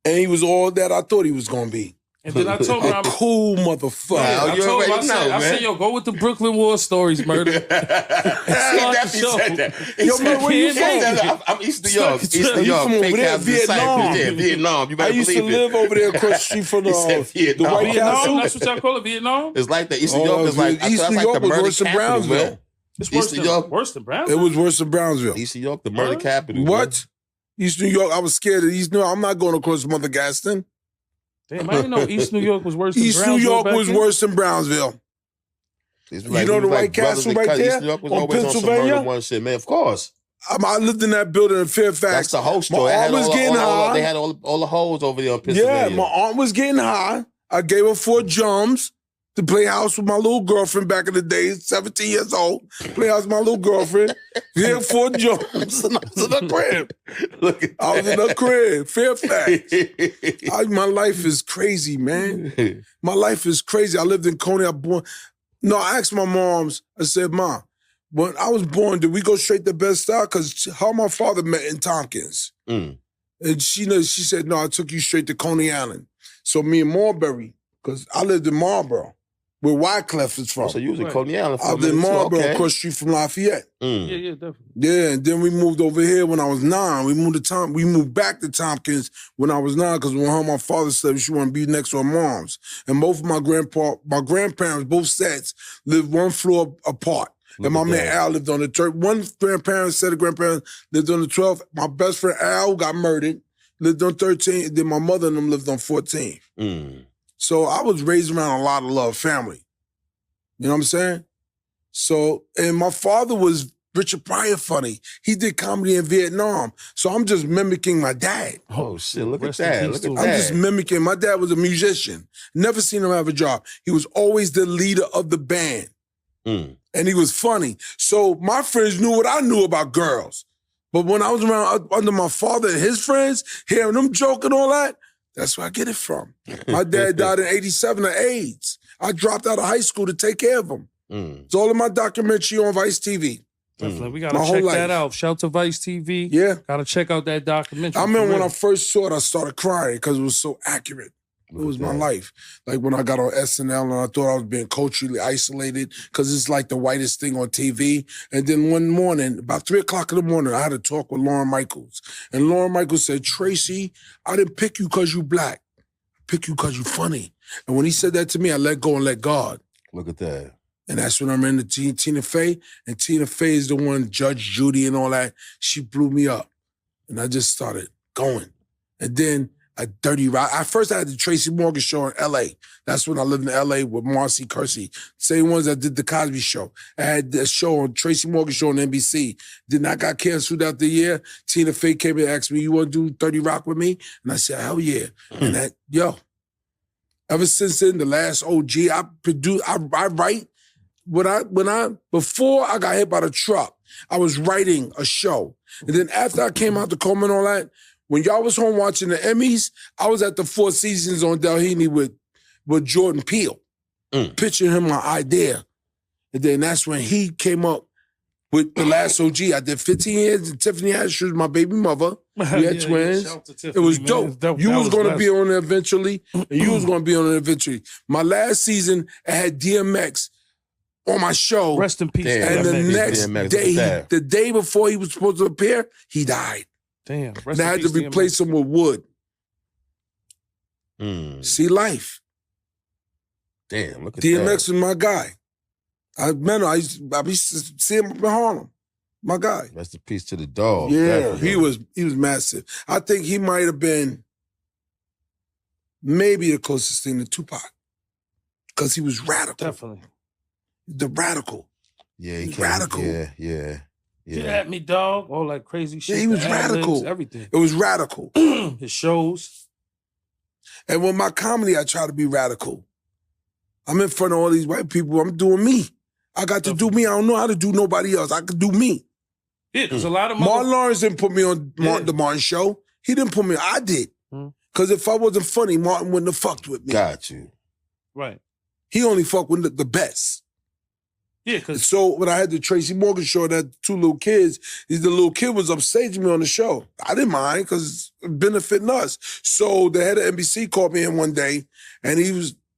And he was all that I thought he was going to be. And then I told him, a cool motherfucker. I said, yo, go with the Brooklyn War stories, Murder. He definitely said that. Yo, man, where you from? I'm East New York. East New York. Vietnam. Yeah, Vietnam. You better believe it. I used to live over there across the street from the White Castle. That's what y'all call it, Vietnam? It's like that. East New York is like, East New York was worse than Brownsville. It's worse than Brownsville? It was worse than Brownsville. East New York, the murder capital. What? East New York, I was scared of East New York. I'm not going across Mother Gaston. Damn, I didn't know East New York was worse than Brownsville. East New York was worse than Brownsville. Like, you know the White Castle right there? East New York was on Pennsylvania? On one shit, man. Of course. I lived in that building in Fairfax. That's the whole story. My aunt was getting high. They had all the hoes over there in Pennsylvania. Yeah, my aunt was getting high. I gave her 4 jumps. to play house with my little girlfriend back in the day, 17 years old. Play house with my little girlfriend. Yeah, Fort Jones. And I was in the crib. I was in the crib. Fairfax. My life is crazy, man. My life is crazy. I lived in Coney. I asked my moms, I said, Mom, when I was born, did we go straight to Bed-Stuy? Because how my father met in Tompkins. And she said, no, I took you straight to Coney Island. So me and Marbury, because I lived in Marlboro, where Wycliffe is from. So you was in Coney Island for I lived in Marlboro, across the street from Lafayette. Yeah, definitely. Yeah, and then we moved over here when I was 9. We moved back to Tompkins when I was 9 because when my father said she wanted to be next to her mom's. And both of my grandparents, both sets, lived one floor apart. And my man Al lived on the 3rd. One set of grandparents lived on the 12th. My best friend Al got murdered, lived on 13th. And then my mother and them lived on 14th. So I was raised around a lot of love family. You know what I'm saying? So, and my father was Richard Pryor funny. He did comedy in Vietnam. So I'm just mimicking my dad. Oh, shit, look at that. I'm just mimicking. My dad was a musician. Never seen him have a job. He was always the leader of the band. And he was funny. So my friends knew what I knew about girls. But when I was around under my father and his friends, hearing them joke and all that, that's where I get it from. My dad died in 87 of AIDS. I dropped out of high school to take care of him. It's all in my documentary on Vice TV. Definitely. We got to check that out. Shout to Vice TV. Yeah. Got to check out that documentary. I remember when I first saw it, I started crying because it was so accurate. It was my life. Like when I got on SNL and I thought I was being culturally isolated because it's like the whitest thing on TV. And then one morning, about 3 o'clock in the morning, I had a talk with Lauren Michaels. And Lauren Michaels said, Tracy, I didn't pick you because you black. I picked you because you funny. And when he said that to me, I let go and let God. Look at that. And that's when I ran into Tina Fey. And Tina Fey is the one, Judge Judy and all that. She blew me up. And I just started going. And then a Dirty Rock. I had the Tracy Morgan show in L.A. That's when I lived in L.A. with Marcy Kersey. Same ones that did the Cosby Show. I had a show on Tracy Morgan show on NBC. Then I got canceled out the year. Tina Fey came and asked me, you want to do 30 Rock with me? And I said, hell yeah. And ever since then, the last OG, I write. Before I got hit by the truck, I was writing a show. And then after I came out to Coleman and all that, when y'all was home watching the Emmys, I was at the Four Seasons on Delhini with Jordan Peele, pitching him my idea. And then that's when he came up with The Last OG. I did 15 years, and Tiffany Haddish was my baby mother. We had twins. Tiffany, it was dope. You was going to be on it eventually, and you was going to be on it eventually. My last season, I had DMX on my show. Rest in peace. And the next day, the day before he was supposed to appear, he died. Damn. And I had to replace him with wood. See life. Damn, look at DMX was my guy. I met him. I used to see him up in Harlem. My guy. Rest in peace to the dog. Yeah, definitely. he was massive. I think he might have been maybe the closest thing to Tupac. Because he was radical. Definitely. The radical. Yeah, he radical. Yeah. Get at me, dog. All that crazy shit. Yeah, he was radical. Everything. It was radical. His shows. And with my comedy, I try to be radical. I'm in front of all these white people. I'm doing me. I got to do me. I don't know how to do nobody else. I could do me. Yeah, there's a lot of Martin Lawrence didn't put me on the Martin show. He didn't put me. I did. Because if I wasn't funny, Martin wouldn't have fucked with me. Got you. Right. He only fucked with the best. Yeah, because so when I had the Tracy Morgan show, that 2 little kids, the little kid was upstaging me on the show. I didn't mind because it benefiting us. So the head of NBC called me in one day, and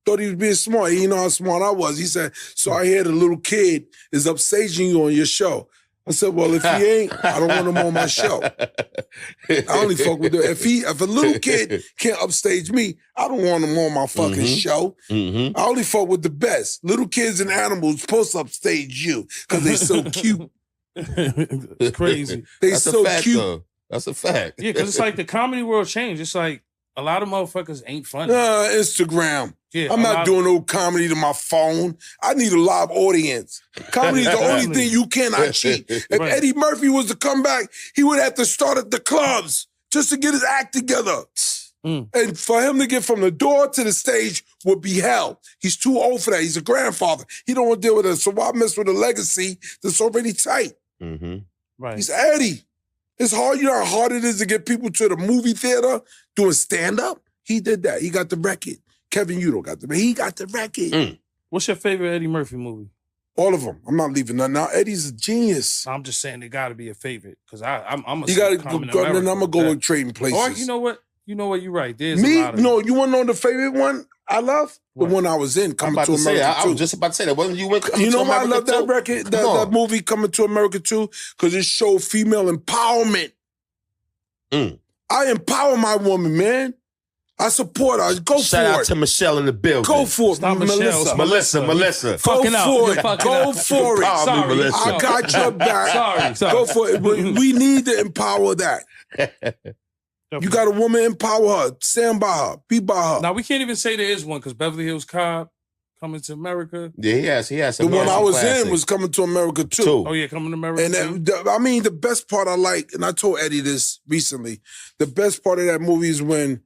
thought he was being smart. He didn't know how smart I was. He said, so I hear the little kid is upstaging you on your show. I said, well, if he ain't, I don't want him on my show. I only fuck with him. If a little kid can't upstage me, I don't want him on my fucking show. I only fuck with the best. Little kids and animals supposed to upstage you because they so cute. It's crazy. They so cute. Though. That's a fact. Yeah, because it's like the comedy world changed. It's like a lot of motherfuckers ain't funny. Instagram. Yeah, I'm not doing no comedy to my phone. I need a live audience. Comedy is the only thing you cannot cheat. If Eddie Murphy was to come back, he would have to start at the clubs just to get his act together. And for him to get from the door to the stage would be hell. He's too old for that. He's a grandfather. He don't want to deal with it. So why mess with a legacy that's already tight? Right. He's Eddie. It's hard. You know how hard it is to get people to the movie theater doing stand-up? He did that. He got the record. Kevin Udo got the record. He got the record. What's your favorite Eddie Murphy movie? All of them. I'm not leaving none. Now, Eddie's a genius. I'm just saying they got to be a favorite because I'm a. You got to go. Then I'm gonna go with Trading Places. Or you know what? You're right. There's Me? a lot of No, you want to know the favorite one I love? What? The one I was in, Coming to America 2. I was just about to say that. Wasn't you went You know why I love that record, that movie, Coming to America 2? Because it showed female empowerment. I empower my woman, man. I support her. Go for it. Shout out to Michelle in the building. Go for it, Stop Melissa. Melissa. Go for it. Go for it. Sorry, I got your back. Sorry. Go for it. We need to empower that. You got a woman, empower her. Stand by her. Be by her. Now, we can't even say there is one because Beverly Hills Cop, Coming to America. Yeah, he has. The one I was in was Coming to America 2. Oh, yeah, Coming to America 2. And the best part I like, and I told Eddie this recently, the best part of that movie is when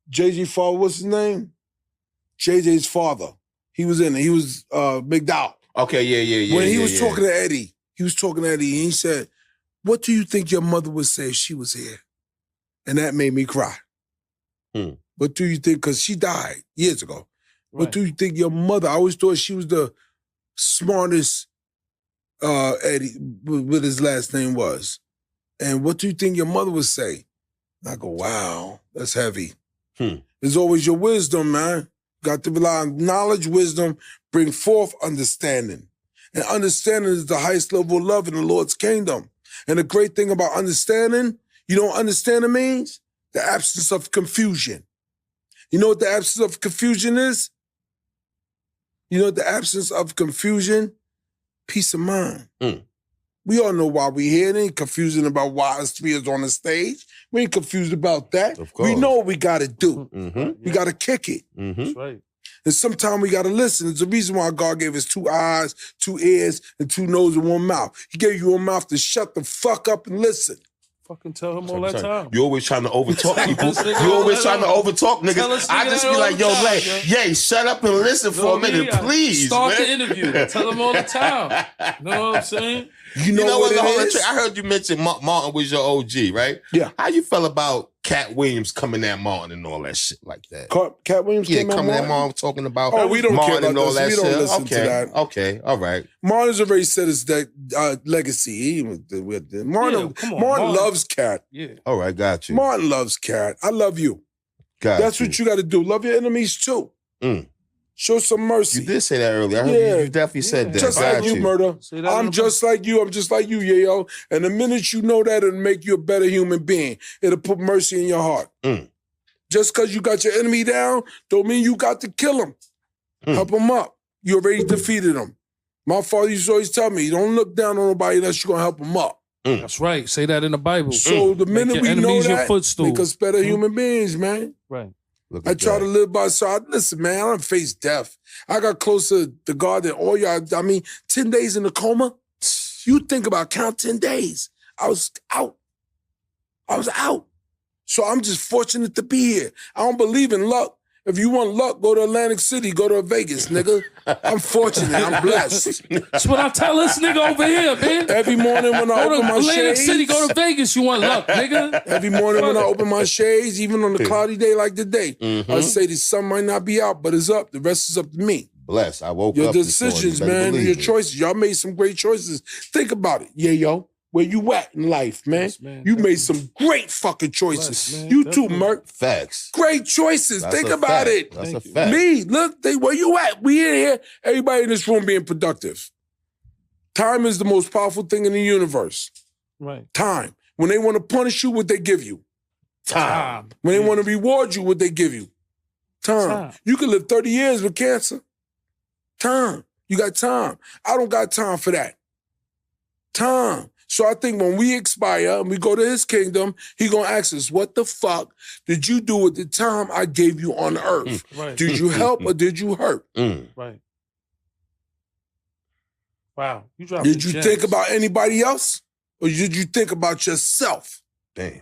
JJ father, what's his name? JJ's father. He was in it. He was McDowell. Okay, yeah. When he was talking to Eddie, and he said, "What do you think your mother would say if she was here?" And that made me cry. What do you think? Because she died years ago. What do you think your mother? I always thought she was the smartest. Eddie, what his last name was, and what do you think your mother would say? And I go, wow, that's heavy. It's always your wisdom, man. Got to rely on knowledge, wisdom, bring forth understanding. And understanding is the highest level of love in the Lord's kingdom. And the great thing about understanding, you know what understanding means? The absence of confusion. You know what the absence of confusion is? You know what the absence of confusion? Peace of mind. We all know why we here. It ain't confusing about why us three is on the stage. We ain't confused about that. Of course. We know what we got to do. We got to kick it. That's right. And sometimes we got to listen. It's the reason why God gave us 2 eyes, 2 ears, and 2 noses and 1 mouth. He gave you a mouth to shut the fuck up and listen. Fucking tell him all that time. You always trying to overtalk people. You always trying to overtalk niggas. I just be like, yo, shut up and listen for a minute, please. Start the interview. Tell him all the time. You know what I'm saying? You know what it is? I heard you mention Martin was your OG, right? Yeah. How you felt about Cat Williams coming at Martin and all that shit like that? Cat Williams came at coming Martin? at Martin talking about we don't Martin care and about all that this. We shit. don't listen to that. Okay, all right. Martin's already said his legacy. Martin loves Cat. Yeah. All right, got you. Martin loves Cat. I love you. That's what you got to do. Love your enemies too. Show some mercy. You did say that earlier. I heard you definitely said that. Just like you, Murder. I'm just like you. I'm just like you, Yayo. And the minute you know that, it'll make you a better human being. It'll put mercy in your heart. Just because you got your enemy down, don't mean you got to kill him. Help him up. You already defeated him. My father used to always tell me, don't look down on nobody unless you're going to help him up. That's right. Say that in the Bible. So the minute we know that, footstool. make us better human beings, man. Right. I try to live by, listen, man, I don't face death. I got closer to God than all y'all. 10 days in a coma. You think about count 10 days. I was out. So I'm just fortunate to be here. I don't believe in luck. If you want luck, go to Atlantic City, go to Vegas, nigga. I'm fortunate, I'm blessed. That's what I tell this nigga over here, man. Every morning when I open my Atlantic shades. City, go to Vegas, you want luck, nigga. Every morning when I open my shades, even on a cloudy day like today, I say the sun might not be out, but it's up. The rest is up to me. Bless. I woke Your up. Your decisions, man, your choices. Y'all made some great choices. Think about it. Yeah, yo. Where you at in life, man? Yes, man, you made some great fucking choices. Bless, you too, Merc. Facts. Great choices. Think about it. That's a fact. Me, look, where you at? We in here. Everybody in this room being productive. Time is the most powerful thing in the universe. Right. Time. When they want to punish you, what they give you? Time. When they want to reward you, what they give you? Time. You can live 30 years with cancer. Time. You got time. I don't got time for that. Time. So I think when we expire and we go to his kingdom, he going to ask us, what the fuck did you do with the time I gave you on earth? Right. Did you help or did you hurt? Right. Wow. Did you think about anybody else or did you think about yourself? Damn.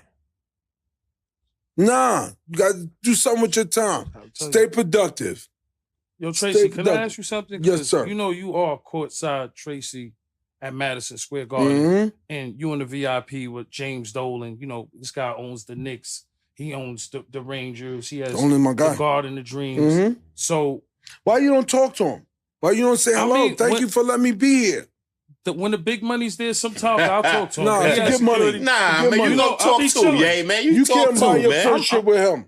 Nah, you got to do something with your time. Stay productive. Yo, Tracy, can I ask you something? Yes, sir. You know you are courtside Tracy at Madison Square Garden, and you in the VIP with James Dolan. You know, this guy owns the Knicks. He owns the Rangers. He has Only my guy. the Garden of Dreams. So why you don't talk to him? Why you don't say hello? Thank you for letting me be here. When the big money's there, sometimes I'll talk to him. Nah, get money. Nah, man, you don't talk to him, yeah, man. You talk can't to buy him, your man. friendship with him.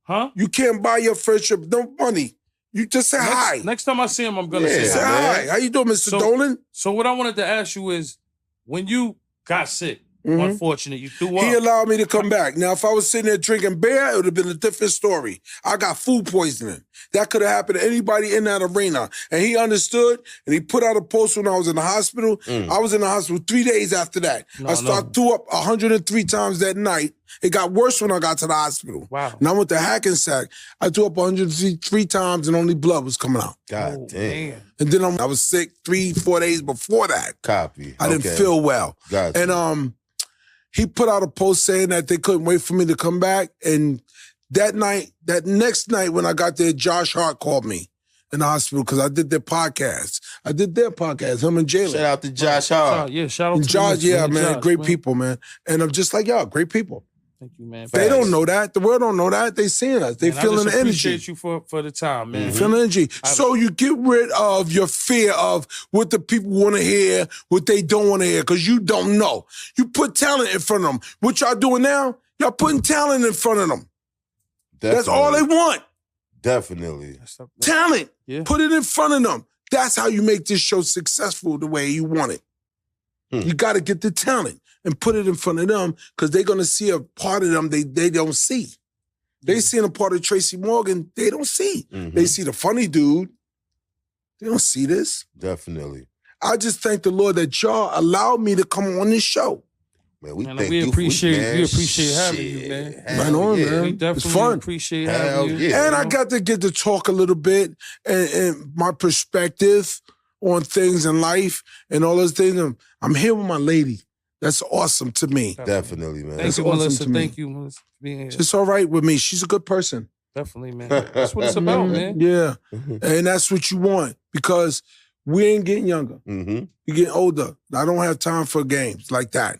Huh? You can't buy your friendship. No money. You just say hi. Next time I see him, I'm gonna say hi. How you doing, Mr. Dolan? So what I wanted to ask you is, when you got sick, unfortunate, you threw up. He allowed me to come back. Now, if I was sitting there drinking beer, it would have been a different story. I got food poisoning. That could have happened to anybody in that arena. And he understood, and he put out a post when I was in the hospital. I was in the hospital 3 days after that. I threw up 103 times that night. It got worse when I got to the hospital. Wow. And I went to Hackensack. I threw up 103 times and only blood was coming out. God damn. Man. And then I was sick 3-4 days before that. Copy. I didn't feel well. Gotcha. And he put out a post saying that they couldn't wait for me to come back. And that next night when I got there, Josh Hart called me in the hospital because I did their podcast. Him and Jalen. Shout out to Josh Hart. Yeah, shout out to Josh. man. Man, great people, man. And I'm just like, y'all, great people. Thank you, man. They don't know that. The world don't know that. They seeing us. They feeling the energy. I appreciate you for the time, man. Feeling energy. So you get rid of your fear of what the people want to hear, what they don't want to hear, because you don't know. You put talent in front of them. What y'all doing now? Y'all putting talent in front of them. Definitely. That's all they want. Definitely. Talent. Yeah. Put it in front of them. That's how you make this show successful the way you want it. You got to get the talent and put it in front of them because they're going to see a part of them they don't see. They seeing a part of Tracy Morgan they don't see. They see the funny dude. They don't see this. Definitely. I just thank the Lord that y'all allowed me to come on this show. Man, we appreciate having you, man. Right on, man. We definitely it's fun. appreciate having you. And I got to get to talk a little bit and my perspective on things in life and all those things. I'm here with my lady. That's awesome to me. Definitely, man. Thank you, Melissa. Thank you, Melissa, for being here. She's all right with me. She's a good person. Definitely, man. That's what it's about, man. Yeah. And that's what you want because we ain't getting younger. We're getting older. I don't have time for games like that.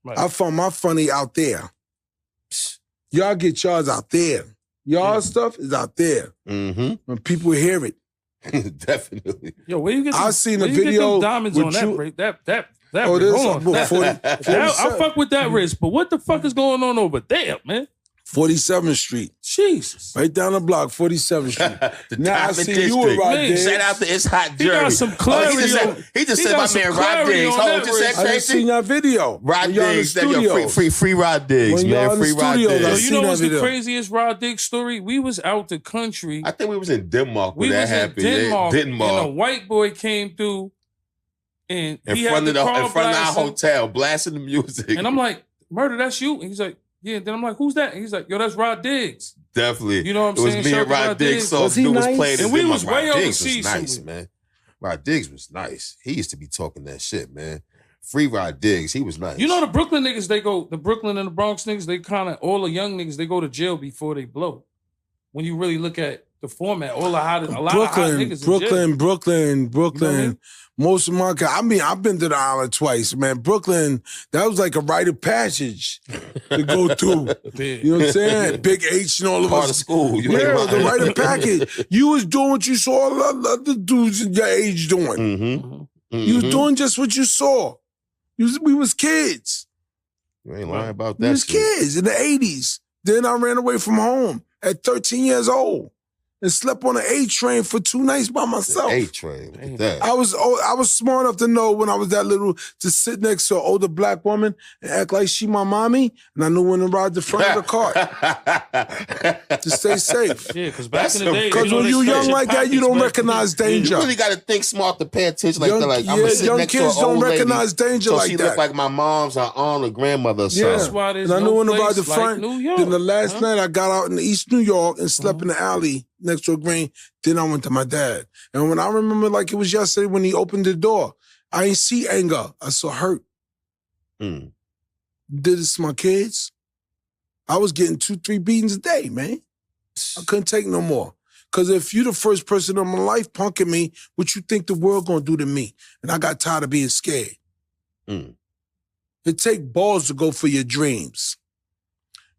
Right. I found my funny out there. Y'all get yours out there. Y'all stuff is out there. When people hear it. Definitely. Yo, where you get I seen a video diamonds on that break. That oh, this 40, I fuck with that wrist, but what the fuck is going on over there, man? 47th Street. Jesus. Right down the block, 47th Street. The now I Diamond see District. you with Rod Diggs. Shout out to It's Hot Jerry. He got some clarity. He just said my man Rod Diggs. Hold on, just said I just seen that video. Rod Diggs. Free Rod Diggs, man. Free Rod Diggs. You know what's the craziest Rod Diggs story? We was out the country. I think we was in Denmark when that happened. Denmark. Denmark. And a white boy came through and in front of our hotel, blasting the music. And I'm like, Murder, that's you? And he's like, yeah. Then I'm like, who's that? And he's like, yo, that's Rod Diggs. Definitely. You know what I'm saying? It was me and Rod Diggs. So was he nice? And we was way overseas. Nice, man. Rod Diggs was nice. He used to be talking that shit, man. Free Rod Diggs. He was nice. You know the Brooklyn niggas, the Brooklyn and the Bronx niggas, they kind of, all the young niggas, they go to jail before they blow. When you really look at the format, a lot of hot niggas Brooklyn. You know what I mean? Most of my, I've been to the island twice, man. Brooklyn, that was like a rite of passage to go through. You know what I'm saying? Big H and all of us. Part of school. The rite of passage. You was doing what you saw a lot of other dudes in your age doing. You was doing just what you saw. We was kids. You ain't lying about that. We was kids in the 80s. Then I ran away from home at 13 years old. And slept on an A train for 2 nights by myself. A train, look at that. I was smart enough to know when I was that little to sit next to an older black woman and act like she my mommy, and I knew when to ride the front of the car to stay safe. Yeah, because back in the day, because when you young like that, you don't recognize danger. You really got to think smart to pay attention like that. Like I'm gonna sit young next kids to an old don't recognize lady, danger so like she that. look like my mom's or aunt or grandmother or something. That's why there's and I knew when to ride the place front. like New York. Then the last night I got out in East New York and slept in the alley next to a green. Then I went to my dad. And when I remember like it was yesterday when he opened the door, I ain't see anger. I saw hurt. Did this to my kids. I was getting 2-3 beatings a day, man. I couldn't take no more. Because if you the first person in my life punking me, what you think the world gonna do to me? And I got tired of being scared. It take balls to go for your dreams.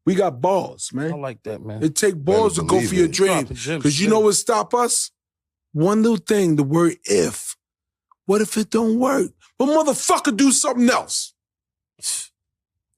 We got balls, man. I like that, man. It take balls to go for your dreams. Because you know what stop us? One little thing, the word if. What if it don't work? But motherfucker, do something else.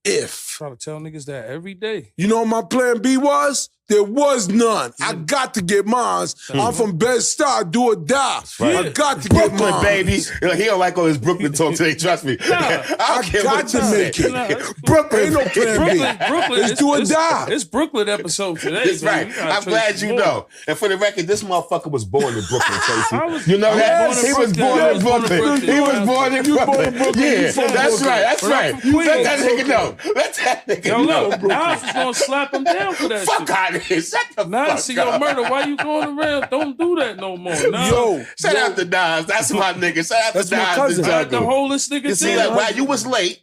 If. Try to tell niggas that every day. You know what my plan B was? There was none. I got to get mine. I'm from Bed-Stuy, do or die. Right. I got to Brooklyn, get mine. baby. He don't like all his Brooklyn talk today, trust me. I got to make it. Brooklyn, ain't no plan Brooklyn, it's do or die. It's Brooklyn episode today. That's right. I'm glad you know. And for the record, this motherfucker was born in Brooklyn, Tracy. You know that? He was born in Brooklyn. He was born in Brooklyn. Yeah, that's right. That's right. Let that nigga know. Let that nigga know. Nas was gonna slap him down for that shit. Fuck out of here. Shut the fuck see your murder. Why you going around? Don't do that no more. Nah. Shout out to Nas. That's my nigga. Shout out to Nas. my cousin. The whole this nigga. You see, like, while you was late,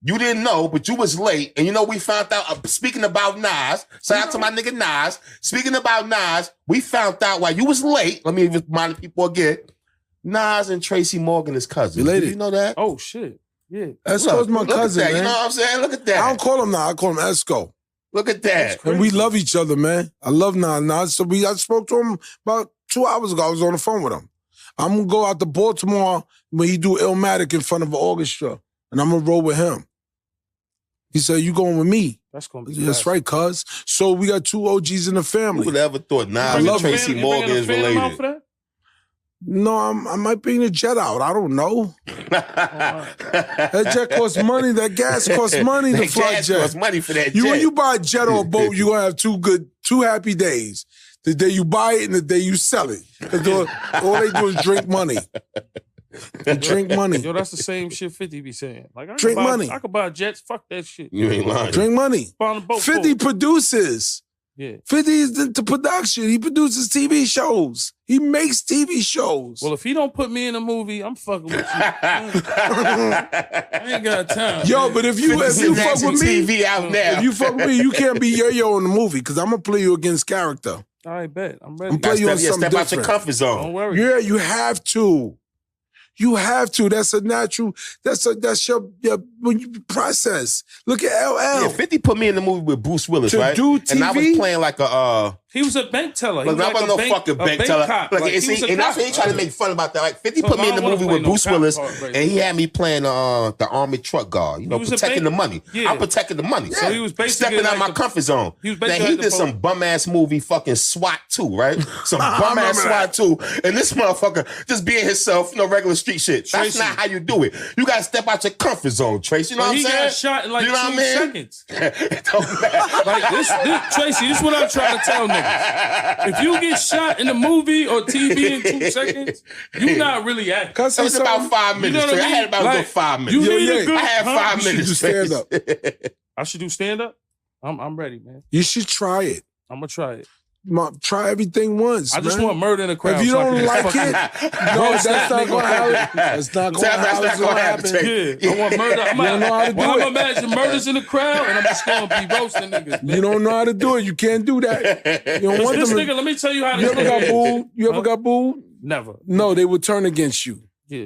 you didn't know, but you was late. And you know, we found out, speaking about Nas, shout out to my nigga Nas. Speaking about Nas, we found out while you was late, let me remind the people again, Nas and Tracy Morgan is cousins. Related. Did you know that? Oh, shit. Yeah. Esco's my cousin, man. You know what I'm saying? Look at that. I don't call him Nas. I call him Esco. Look at that. And we love each other, man. I love Nas. So I spoke to him about 2 hours ago. I was on the phone with him. I'm going to go out to Baltimore when he do Illmatic in front of an orchestra, and I'm going to roll with him. He said, you going with me? That's going to be That's right, cuz. So we got 2 OGs in the family. Who would ever thought Nas and Tracy Morgan is related? No, I might bring the jet out. I don't know. That jet costs money. That gas costs money to fly gas jet. costs money for that jet. When you buy a jet or a boat, you're going to have 2 happy days. The day you buy it and the day you sell it. All they do is drink money. Drink money. Yo, that's the same shit 50 be saying. Like, Drink money. I could buy jets. Fuck that shit. You ain't lying. Drink money. 50 boat. produces. Yeah. 50 is into production. He produces TV shows. He makes TV shows. Well, if he don't put me in a movie, I'm fucking with you. I ain't got time. Yo, man. but if you fuck with me, TV out now. if you fuck with me, you can't be yo-yo in the movie because I'm gonna play you against character. I bet. I'm ready. I'm playing you on something step out different. your comfort zone. Don't worry. Yeah, you have to. You have to. That's a natural. That's your when you process. Look at LL. Yeah, 50 put me in the movie with Bruce Willis, To right? do TV? And I was playing like a He was a bank teller. Look, I wasn't no fucking bank teller. Cop. Like, Like, and he was a and that's cop. what he tried to make fun about that. Like 50 So put me I in the don't wanna movie play with no Bruce cop Willis, part right and he had me playing the army truck guard. You know, He was a protecting bank- the money. Yeah. I'm protecting the money. So he was basically stepping out like my the- comfort zone. he was Now basically he like the did some bum ass movie, fucking SWAT 2, right? Some bum ass SWAT 2, and this motherfucker just being himself, regular street shit. That's Tracy. not how you do it. You gotta step out your comfort zone, Tracy. You know what I'm He saying? got shot in like you know 2 what I mean? seconds. It don't matter. Like this, Tracy, this is what I'm trying to tell niggas. If you get shot in a movie or TV in 2 seconds, you not really acting. Can I say It was about something? 5 minutes. You know what I I had mean? about a Like, good 5 minutes. You Yo, need yeah. a good. I had 5 You should minutes. do stand up. I should do stand up. I'm ready, man. You should try it. I'm gonna try it. Try everything once. I just man. want murder in the crowd. If you so I don't can like fucking- it, no, that's not going to happen. That's not going to happen. Yeah, I want murder. I'm don't know how to do I'm it. imagine murders in the crowd, and I'm just gonna be roasting niggas. Man. You don't know how to do it. You can't do that. You don't want This them. nigga, let me tell you how You this ever got nigga is. booed? You ever got booed? Never. No, they would turn against you. Yeah.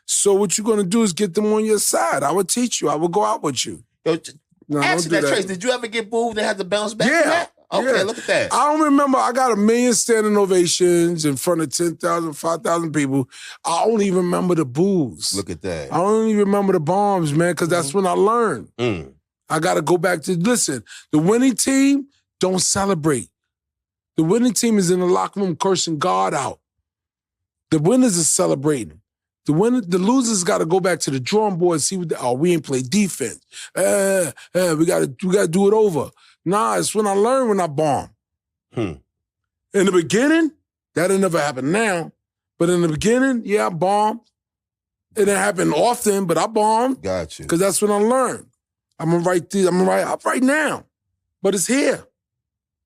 So what you're gonna do is get them on your side. I would teach you. I would go out with you. Yo, No, answer don't do that, Trace. Did you ever get booed and have to bounce back? Yeah. from that? Okay, Yeah. look at that. I don't remember. I got 1 million standing ovations in front of 10,000, 5,000 people. I don't even remember the boos. Look at that. I don't even remember the bombs, man, because that's when I learned. Mm. I got to go back to, listen, the winning team don't celebrate. The winning team is in the locker room cursing God out. The winners are celebrating. The losers got to go back to the drawing board and see we ain't play defense. We got to do it over. Nah, it's when I learned when I bomb. In the beginning, that'll never happen now. But in the beginning, yeah, I bombed. It didn't happen often, but I bombed. Got you. Because that's when I learned. I'm gonna write this. I'm gonna write up right now, but it's here.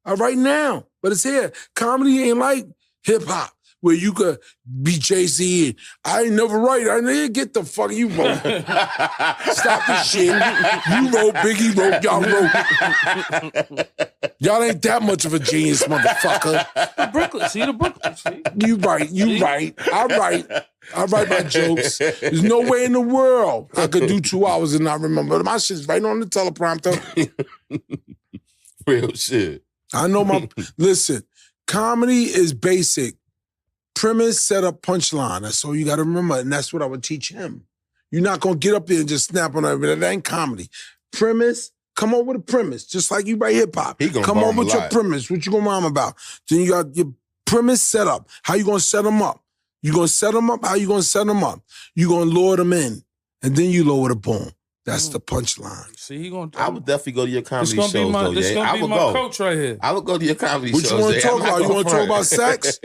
I write now, but it's here. Comedy ain't like hip hop. where you could be Jay-Z and I ain't never write. I didn't get the fuck you wrote. Stop this shit. You wrote, Biggie wrote, y'all wrote. Y'all ain't that much of a genius, motherfucker. The Brooklyn, see? You right. I write my jokes. There's no way in the world I could do 2 hours and not remember. My shit's right on the teleprompter. Real shit. I know listen, comedy is basic. Premise, setup, punchline. That's all you got to remember. And that's what I would teach him. You're not going to get up there and just snap on everything. That ain't comedy. Premise, come up with a premise. Just like you write hip-hop. Come up with your premise. What you going to rhyme about? Then you got your premise set up. How you going to set them up? You going to set them up? How you going to set them up? You going to lure them in. And then you lower the boom. That's the punchline. See, he gonna. I would definitely go to your comedy shows, This gonna be my go. coach right here. I would go to your comedy shows. What you want to talk about? You want to talk about sex?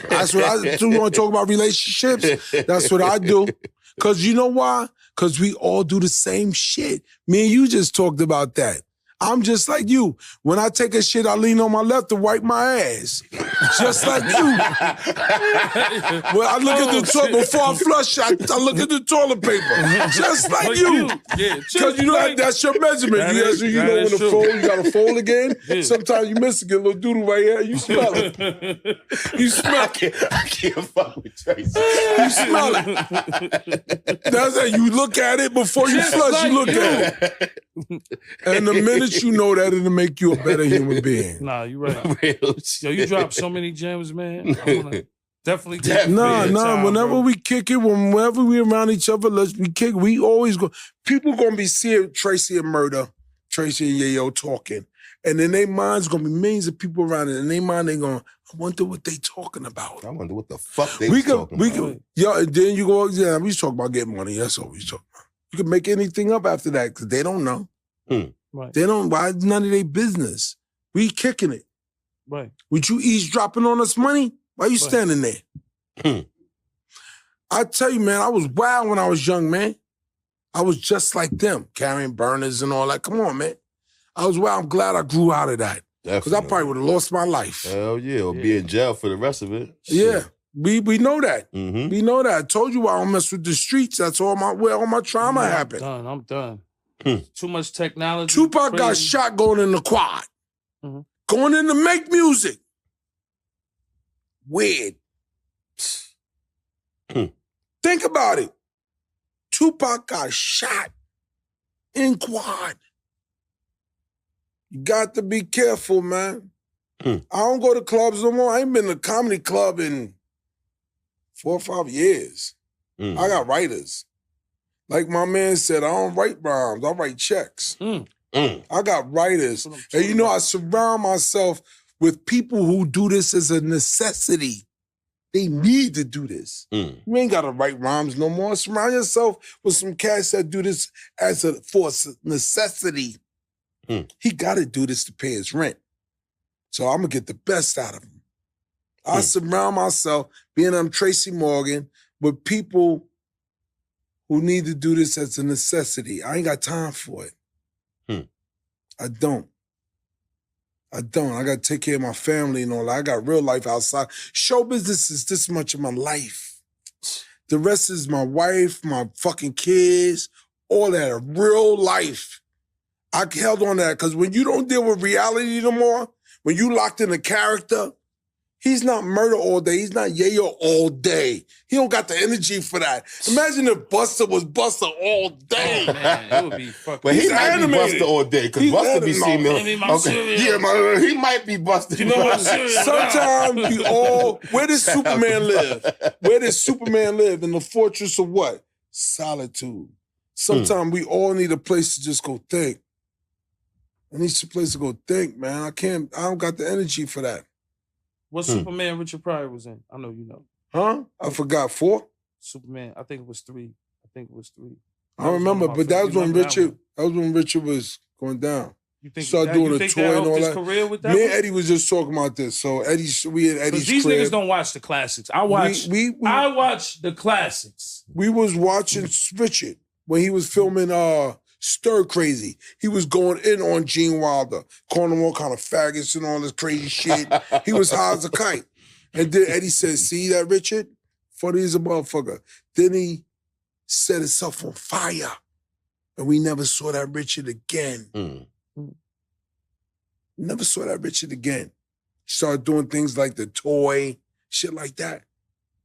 That's what I do. You want to talk about relationships? That's what I do. Because you know why? Because we all do the same shit. Me and you just talked about that. I'm just like you. When I take a shit, I lean on my left to wipe my ass. Just like you. When I look at the toilet, before I flush, I look at the toilet paper. Just like you. Because you know that's your measurement. You know when to fold, you got to fold again. Yeah. Sometimes you miss it, get a little doodle right here. You smell it. You smell it. I can't fuck with Tracy. You smell it. That's it. You look at it before you flush, you look at it. And the minute you know that, it'll make you a better human being. Nah, you right. Yo, you dropped so many gems, man. I wanna definitely. Nah. Whenever we kick it, whenever we around each other, we kick. We always go. People gonna be seeing Tracy and Murder, Tracy and Yayo talking, and in their minds gonna be millions of people around it. In their mind, they going, I wonder what they talking about. I wonder what the fuck they talking about. Yeah, and then you go, yeah, we talk about getting money. That's all we talk about. You can make anything up after that because they don't know. Right. They don't. Why? None of their business. We kicking it. Right. Would you eavesdropping on us money? Why you standing there? I tell you, man, I was wild when I was young, man. I was just like them, carrying burners and all that. Come on, man. I was wild. I'm glad I grew out of that. Because I probably would have lost my life. Hell yeah, or be in jail for the rest of it. Shit. Yeah. We know that. Mm-hmm. We know that. I told you I don't mess with the streets. That's where all my trauma happened. I'm done. Too much technology. Tupac got shot going in the quad. Mm-hmm. Going in to make music. Weird. Think about it. Tupac got shot in quad. You got to be careful, man. I don't go to clubs no more. I ain't been to a comedy club in 4 or 5 years. I got writers. Like my man said, I don't write rhymes. I write checks. I got writers. And you know, I surround myself with people who do this as a necessity. They need to do this. You ain't got to write rhymes no more. Surround yourself with some cats that do this for necessity. He got to do this to pay his rent. So I'm going to get the best out of him. I surround myself, being I'm Tracy Morgan, with people who need to do this as a necessity. I ain't got time for it. I don't. I got to take care of my family and all that. I got real life outside. Show business is this much of my life. The rest is my wife, my fucking kids, all that. Real life. I held on to that because when you don't deal with reality no more, when you locked in a character, he's not Murder all day. He's not Yayo all day. He don't got the energy for that. Imagine if Buster was Buster all day. Oh, man, it would be fucking. But he might be Buster all day because Buster be seeing he might be Buster. You know what? Sometimes we all. Where does Superman live? Where does Superman live? In the fortress of what? Solitude. Sometimes we all need a place to just go think. I need a place to go think, man. I don't got the energy for that. What Superman Richard Pryor was in? I know you know. Huh? I forgot 4? Superman, I think it was 3. I remember, but that was when Richard was going down. You think started doing a tour and all that. Career with that? Me and Eddie was just talking about this. So we at Eddie's these crib. niggas don't watch the classics. I watch the classics. We was watching Richard when he was filming Stir Crazy. He was going in on Gene Wilder, calling him all kind of faggots and all this crazy shit. He was high as a kite. And then Eddie said, see that, Richard? Funny as a motherfucker. Then he set himself on fire. And we never saw that Richard again. Never saw that Richard again. Started doing things like the toy, shit like that.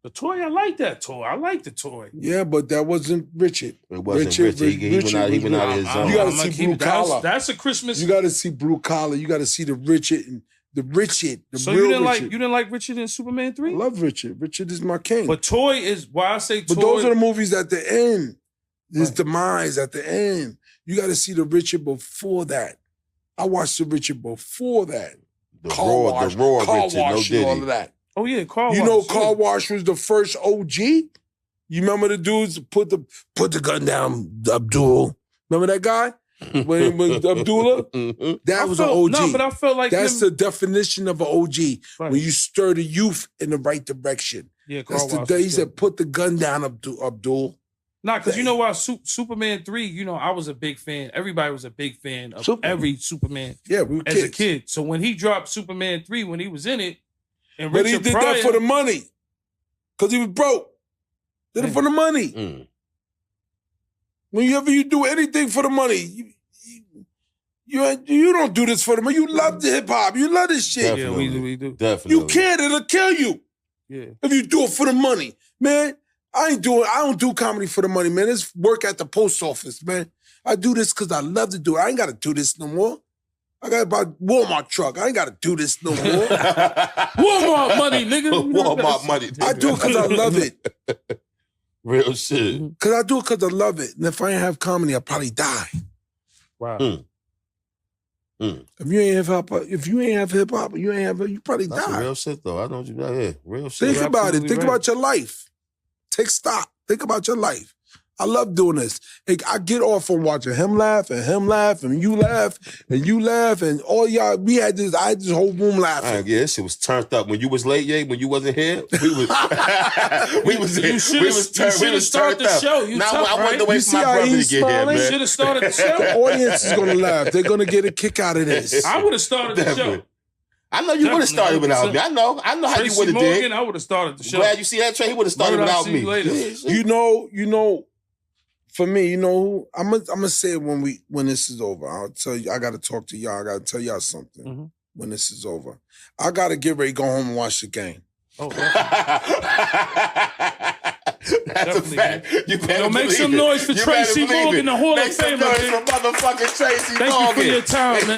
The toy, I like that toy. I like the toy. Yeah, but that wasn't Richard. It wasn't Richard. He went out of his zone. You got to see Blue Collar. That's a Christmas. You got to see Blue Collar. You got to see the Richard and the Richard. So real you didn't Richard. like Richard in Superman 3? I love Richard. Richard is my king. But Toy is why I say Toy. But those are the movies at the end. His demise at the end. You got to see the Richard before that. I watched the Richard before that. The Roar Richard, no all of that. Oh yeah, Car Wash. You know, Car Wash was the first OG. You remember the dudes put the gun down, Abdul. Remember that guy? When Abdullah? That was an OG. No, but I felt like that's the definition of an OG. Right. When you stir the youth in the right direction. Yeah, Car that's the Wash day he was said, good. put the gun down, Abdul. Nah, because you know why Superman 3, you know, I was a big fan. Everybody was a big fan of every Superman. Yeah, we were as kids. a kid. So when he dropped Superman 3, when he was in it, and But Richard he did Pryor, that for the money. Because he was broke. Did it for the money. Whenever you do anything for the money, you don't do this for the money. You love the hip hop. You love this shit. Definitely. Yeah, we do. Definitely. You can't, it'll kill you. Yeah. If you do it for the money. Man, I don't do comedy for the money, man. It's work at the post office, man. I do this because I love to do it. I ain't got to do this no more. I got about Walmart truck. I ain't got to do this no more. Walmart money, nigga. Walmart money. Nigga. I do it because I love it. Real shit. Because I do it because I love it. And if I ain't have comedy, I'd probably die. Wow. If you ain't have hip hop, you probably That's die. real shit, though. I know what you got here. Real shit. Think about it. Think right. about your life. Take stock. Think about your life. I love doing this. I get off on watching him laugh and you laugh and all y'all. I had this whole room laughing. Yeah, this shit was turned up. When you was late, yeah, when you wasn't here, we was You should have started the show. You now tough, I want to right? wait for my brother to get here, man. You should have started the show. The audience is gonna laugh. They're gonna get a kick out of this. I would have started the show. I know you would have started without me. I know how you Tracy would have Morgan, did. I would have started the show. Glad you see that, Trey. He would have started without me. Later. You know. For me, you know, I'm gonna say it when this is over. I'll tell you. I gotta talk to y'all. I gotta tell y'all something when this is over. I gotta get ready, go home and watch the game. Oh, that's a fact. You better make some noise for Tracy Morgan, the Hall of Famer. Make some noise for motherfucking Tracy Morgan. Thank you for your time, man.